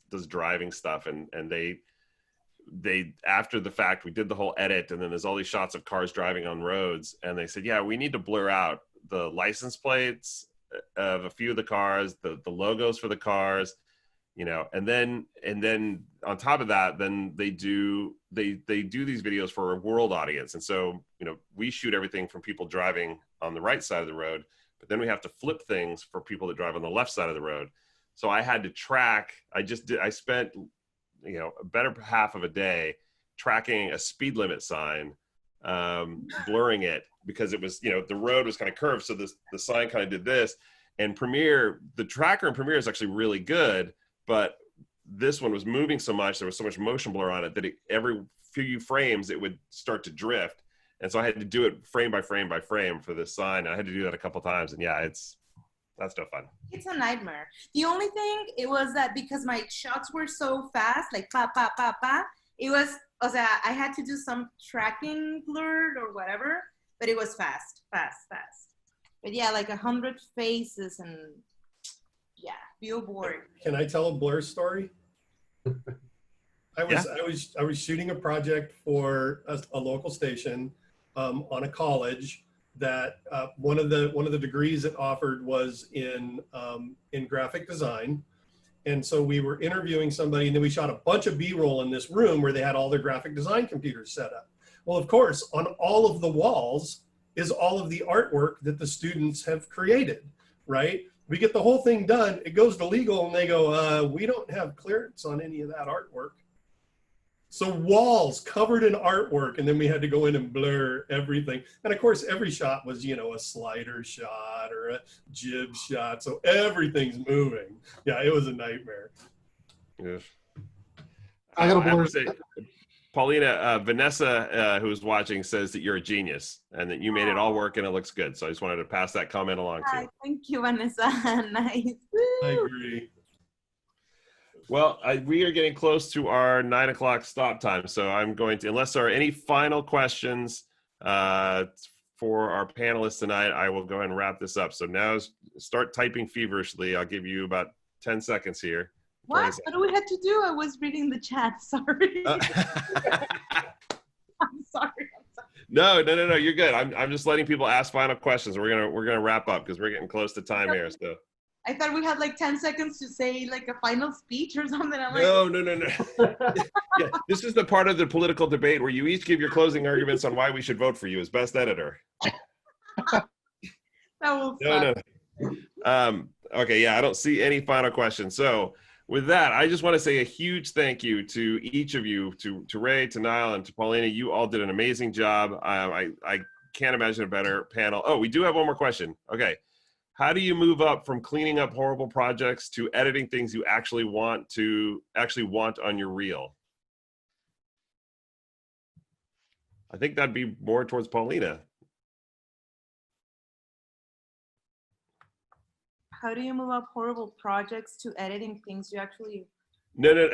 does driving stuff, and they after the fact, we did the whole edit, and then there's all these shots of cars driving on roads, and they said, yeah, we need to blur out the license plates of a few of the cars, the logos for the cars, you know, and then on top of that, then they do these videos for a world audience. And so, you know, we shoot everything from people driving on the right side of the road, but then we have to flip things for people that drive on the left side of the road. So I had to track, I spent, you know, a better half of a day tracking a speed limit sign, blurring it, because it was, you know, the road was kind of curved. So the sign kind of did this, and Premiere, the tracker in Premiere is actually really good, but this one was moving so much, there was so much motion blur on it that every few frames it would start to drift. And so I had to do it frame by frame by frame for this sign. I had to do that a couple times, and yeah, that's no fun. It's a nightmare. The only thing, it was that because my shots were so fast, like pa, pa, pa, pa, it was, o sea, I had to do some tracking blurred or whatever, but it was fast. But yeah, like 100 faces and yeah, billboard. Can I tell a blur story? I was shooting a project for a local station on a college that one of the degrees it offered was in graphic design. And so we were interviewing somebody, and then we shot a bunch of B-roll in this room where they had all their graphic design computers set up. Well, of course, on all of the walls is all of the artwork that the students have created, right? We get the whole thing done, it goes to legal, and they go, we don't have clearance on any of that artwork. So walls covered in artwork, and then we had to go in and blur everything. And of course, every shot was, you know, a slider shot or a jib shot. So everything's moving. Yeah, it was a nightmare. Yes. I gotta have blur. to say, Paulina, Vanessa, who's watching, says that you're a genius and that you made it all work and it looks good. So I just wanted to pass that comment along to Hi, you. thank you, Vanessa. Nice. I agree. Well, we are getting close to our 9 o'clock stop time. So I'm going to, unless there are any final questions for our panelists tonight, I will go ahead and wrap this up. So now start typing feverishly. I'll give you about 10 seconds here. What? What do we have to do? I was reading the chat. Sorry. I'm sorry. No. You're good. I'm just letting people ask final questions. We're gonna wrap up because we're getting close to time here. So I thought we had like 10 seconds to say like a final speech or something. I'm no. like, Yeah, this is the part of the political debate where you each give your closing arguments on why we should vote for you as best editor. that will suck. No. Okay. Yeah, I don't see any final questions. So with that, I just want to say a huge thank you to each of you, to Ray, to Niall, and to Paulina. You all did an amazing job. I can't imagine a better panel. Oh, we do have one more question. Okay. How do you move up from cleaning up horrible projects to editing things you actually want on your reel? I think that'd be more towards Paulina. How do you move up horrible projects to editing things you actually? No.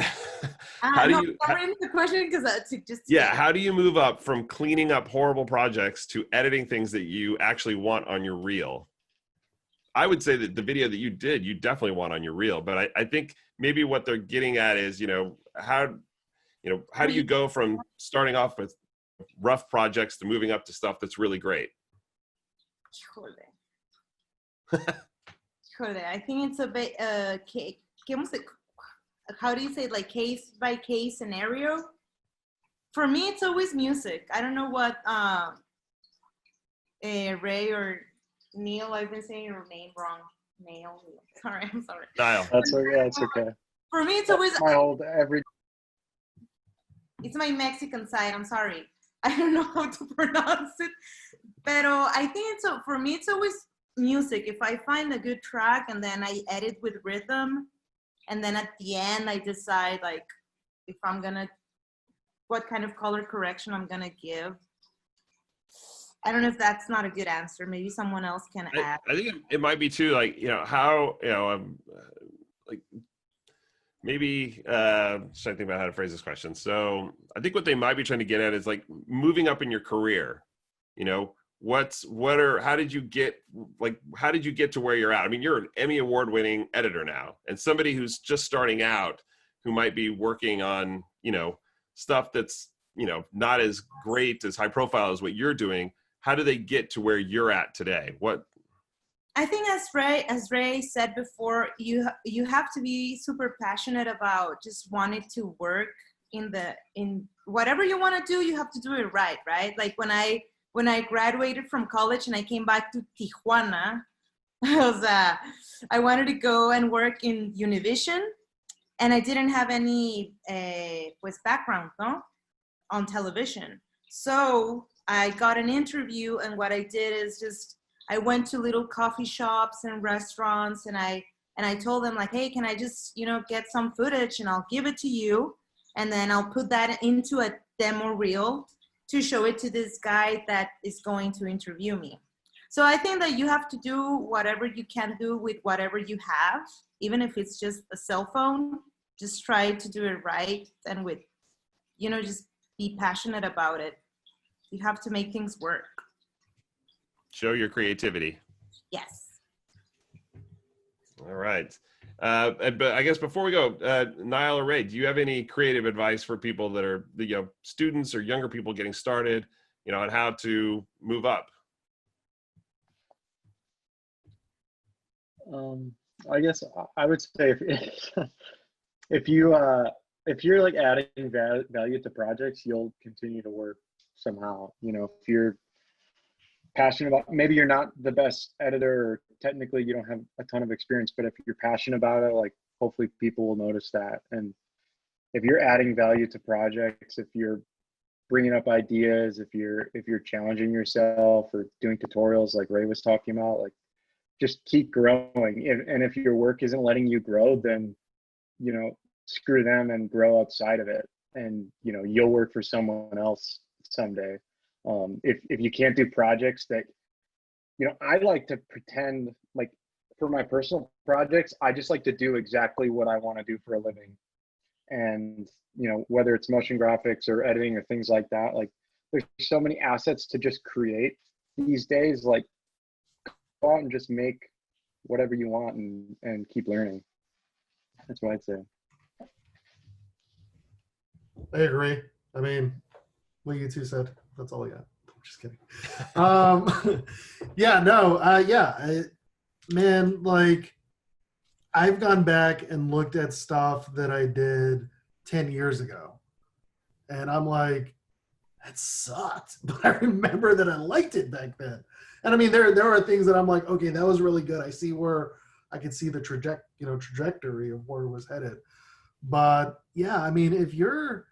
How do you? Sorry, the question because that's just. Yeah. How do you move up from cleaning up horrible projects to editing things that you actually want on your reel? I would say that the video that you did, you definitely want on your reel. But I think maybe what they're getting at is, how do you go from starting off with rough projects to moving up to stuff that's really great? I think it's a bit how do you say, like, case by case scenario. For me, it's always music. I don't know what Ray or Neil, I've been saying your name wrong. Neil. Sorry, I'm sorry. Niall. That's okay. That's okay. For me, it's always It's my Mexican side. I'm sorry. I don't know how to pronounce it. Pero I think for me, it's always music. If I find a good track and then I edit with rhythm, and then at the end I decide like if I'm what kind of color correction I'm gonna give. I don't know if that's not a good answer. Maybe someone else can add. I think it might be too, like, like maybe trying to think about how to phrase this question. So I think what they might be trying to get at is like moving up in your career. How did you get to where you're at? I mean, you're an Emmy award winning editor now, and somebody who's just starting out who might be working on, stuff that's, not as great, as high profile as what you're doing. How do they get to where you're at today? I think as Ray said before, you have to be super passionate about just wanting to work in whatever you want to do. You have to do it right? Like when I graduated from college and I came back to Tijuana, I wanted to go and work in Univision, and I didn't have any background on television. So I got an interview, and what I did is I went to little coffee shops and restaurants, and I told them like, hey, can I just get some footage and I'll give it to you, and then I'll put that into a demo reel to show it to this guy that is going to interview me. So I think that you have to do whatever you can do with whatever you have, even if it's just a cell phone. Just try to do it right, and with just be passionate about it. You have to make things work. Show your creativity. Yes. All right. But I guess before we go, Niall or Ray, do you have any creative advice for people that are students or younger people getting started, on how to move up? I guess I would say if you're like adding value to projects, you'll continue to work somehow. If you're passionate about, maybe you're not the best editor, or technically you don't have a ton of experience, but if you're passionate about it, like hopefully people will notice that. And if you're adding value to projects, if you're bringing up ideas, if you're challenging yourself or doing tutorials like Ray was talking about, like just keep growing. And if your work isn't letting you grow, then, you know, screw them and grow outside of it. And, you know, you'll work for someone else someday. If you can't do projects that, you know, I like to pretend like for my personal projects, I just like to do exactly what I want to do for a living. And, you know, whether it's motion graphics or editing or things like that, like there's so many assets to just create these days. Like go out and just make whatever you want and keep learning. That's what I'd say. I agree. I mean, what you two said, that's all I got. I'm just kidding. Yeah, no, man, like I've gone back and looked at stuff that I did 10 years ago. And I'm like, that sucked. But I remember that I liked it back then. And I mean, there are things that I'm like, okay, that was really good. I see where I could see the trajectory of where it was headed. But yeah, I mean, if you're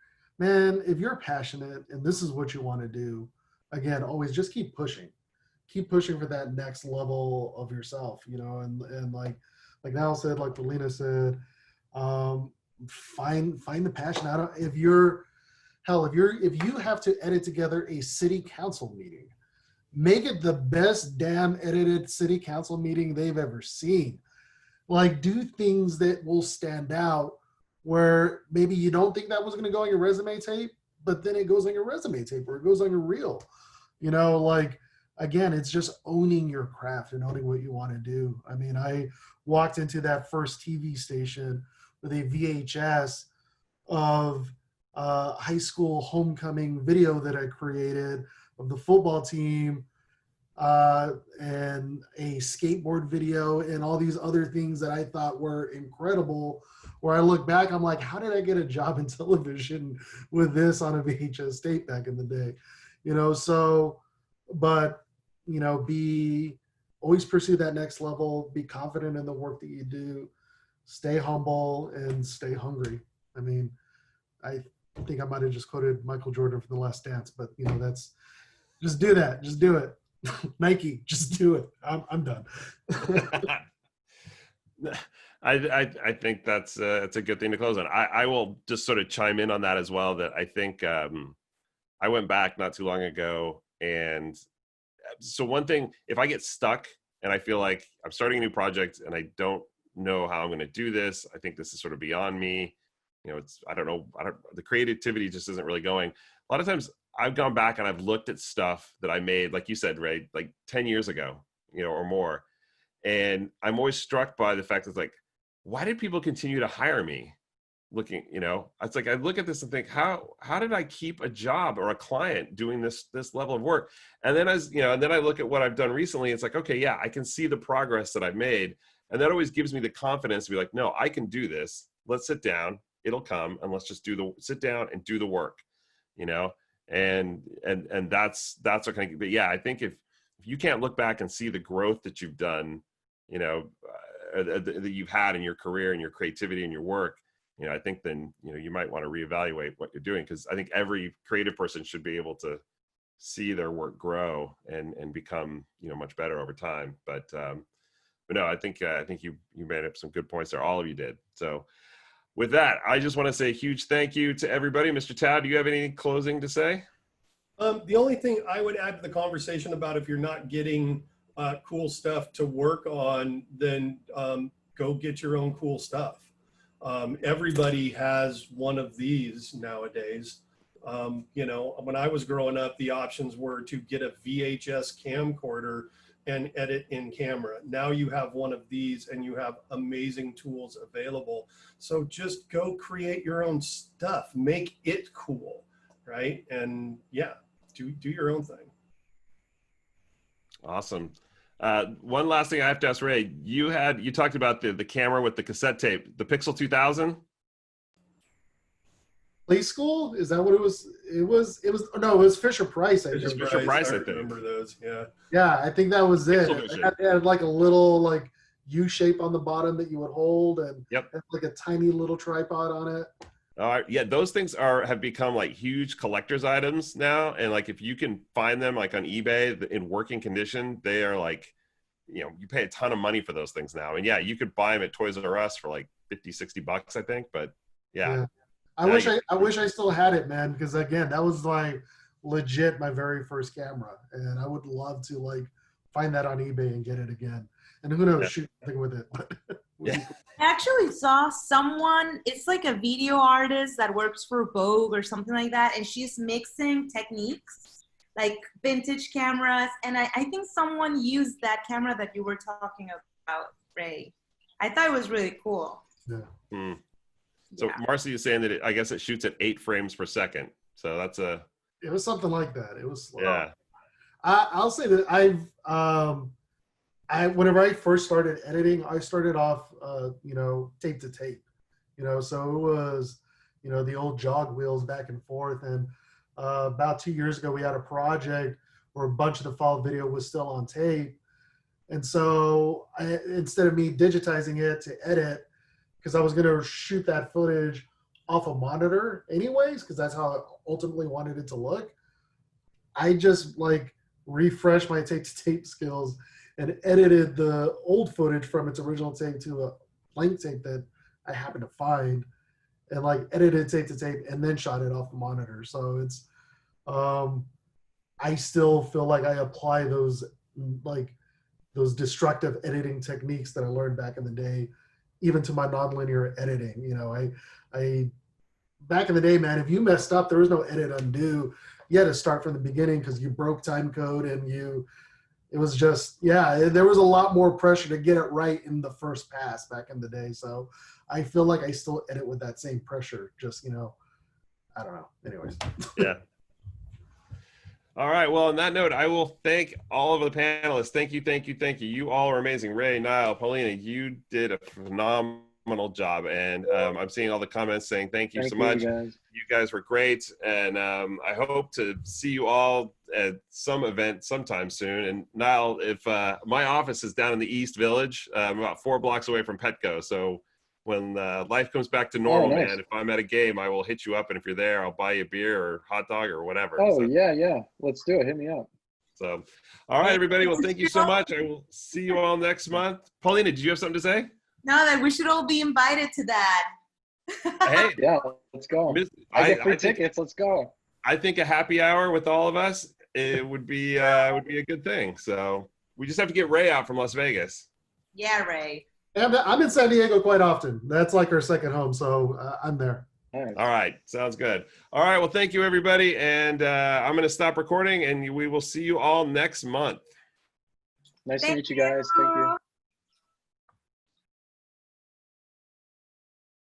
passionate and this is what you want to do, again, always just keep pushing for that next level of yourself, you know, and like Nal said, like Lena said, find the passion out of, if you have to edit together a city council meeting, make it the best damn edited city council meeting they've ever seen. Like do things that will stand out where maybe you don't think that was going to go on your resume tape, but then it goes on your resume tape or it goes on your reel. You know, like, again, it's just owning your craft and owning what you want to do. I mean, I walked into that first TV station with a VHS of high school homecoming video that I created of the football team and a skateboard video and all these other things that I thought were incredible. Where I look back, I'm like, how did I get a job in television with this on a VHS tape back in the day? You know, so, but, you know, always pursue that next level, be confident in the work that you do, stay humble and stay hungry. I mean, I think I might have just quoted Michael Jordan for The Last Dance, but you know, just do that. Just do it. Nike, just do it. I'm done. I think that's a good thing to close on. I will just sort of chime in on that as well, that I think I went back not too long ago. And so one thing, if I get stuck and I feel like I'm starting a new project and I don't know how I'm going to do this, I think this is sort of beyond me. You know, the creativity just isn't really going. A lot of times I've gone back and I've looked at stuff that I made, like you said, Ray, like 10 years ago, you know, or more. And I'm always struck by the fact that, like, why did people continue to hire me? Looking, you know, it's like I look at this and think, how did I keep a job or a client doing this level of work? And then then I look at what I've done recently. It's like, okay, yeah, I can see the progress that I've made, and that always gives me the confidence to be like, no, I can do this. Let's sit down. It'll come, and let's just sit down and do the work, you know. And that's what kind of. But yeah, I think if you can't look back and see the growth that you've done, you know, that you've had in your career and your creativity and your work, you know, I think then, you know, you might want to reevaluate what you're doing, because I think every creative person should be able to see their work grow and become, you know, much better over time. But no, I think you made up some good points there. All of you did. So with that, I just want to say a huge thank you to everybody. Mr. Tao, do you have any closing to say? The only thing I would add to the conversation about if you're not getting cool stuff to work on, then go get your own cool stuff. Everybody has one of these nowadays. You know, when I was growing up, the options were to get a VHS camcorder and edit in camera. Now you have one of these and you have amazing tools available. So just go create your own stuff, make it cool, right? And yeah, do your own thing. Awesome. One last thing I have to ask Ray, you talked about the camera with the cassette tape, the Pixel 2000. Play School? Is that what it was? It was Fisher Price. I think. Fisher Price, I think. Remember those? Yeah. Yeah, I think that was it. It had like a little like U shape on the bottom that you would hold, and yep, like a tiny little tripod on it. All right. Yeah, those things have become like huge collector's items now. And like if you can find them like on eBay in working condition, they are like, you know, you pay a ton of money for those things now. And yeah, you could buy them at Toys R Us for like 50, 60 bucks, I think. But yeah. I wish I still had it, man, because again, that was like legit my very first camera. And I would love to like find that on eBay and get it again. And who knows, shoot something with it. Yeah. I actually saw someone, it's like a video artist that works for Vogue or something like that, and she's mixing techniques, like vintage cameras, and I think someone used that camera that you were talking about, Ray. I thought it was really cool. Yeah. Mm. So Marcy is saying that I guess it shoots at 8 frames per second. So that's a... It was something like that. It was slow. Yeah. I'll say that whenever I first started editing, I started off, tape to tape, so it was, the old jog wheels back and forth. And about 2 years ago, we had a project where a bunch of the fall video was still on tape. And so instead of me digitizing it to edit, because I was going to shoot that footage off a monitor anyways, because that's how I ultimately wanted it to look, I just like refreshed my tape to tape skills and edited the old footage from its original tape to a blank tape that I happened to find, and like edited tape to tape and then shot it off the monitor. So it's, I still feel like I apply those destructive editing techniques that I learned back in the day, even to my nonlinear editing. I back in the day, man, if you messed up, there was no edit undo. You had to start from the beginning because you broke time code and it was just, there was a lot more pressure to get it right in the first pass back in the day. So I feel like I still edit with that same pressure, just, I don't know. Anyways. Yeah. All right. Well, on that note, I will thank all of the panelists. Thank you, thank you, thank you. You all are amazing. Ray, Niall, Paulina, you did a phenomenal job. And I'm seeing all the comments saying thank you so much. You guys were great. And I hope to see you all at some event sometime soon. And Niall, if my office is down in the East Village, I'm about 4 blocks away from Petco. So when life comes back to normal, nice. man, if I'm at a game, I will hit you up. And if you're there, I'll buy you a beer or hot dog or whatever. Oh, yeah. Let's do it. Hit me up. So, all right, everybody. Well, thank you so much. I will see you all next month. Paulina, did you have something to say? No, that we should all be invited to that. Hey, yeah, let's go. I get free tickets. Let's go. I think a happy hour with all of us, it would be a good thing. So we just have to get Ray out from Las Vegas. Yeah, Ray. And I'm in San Diego quite often. That's like our second home, so I'm there. All right, sounds good. All right, well, thank you, everybody, and I'm going to stop recording, and we will see you all next month. Nice to meet you guys. Thank you.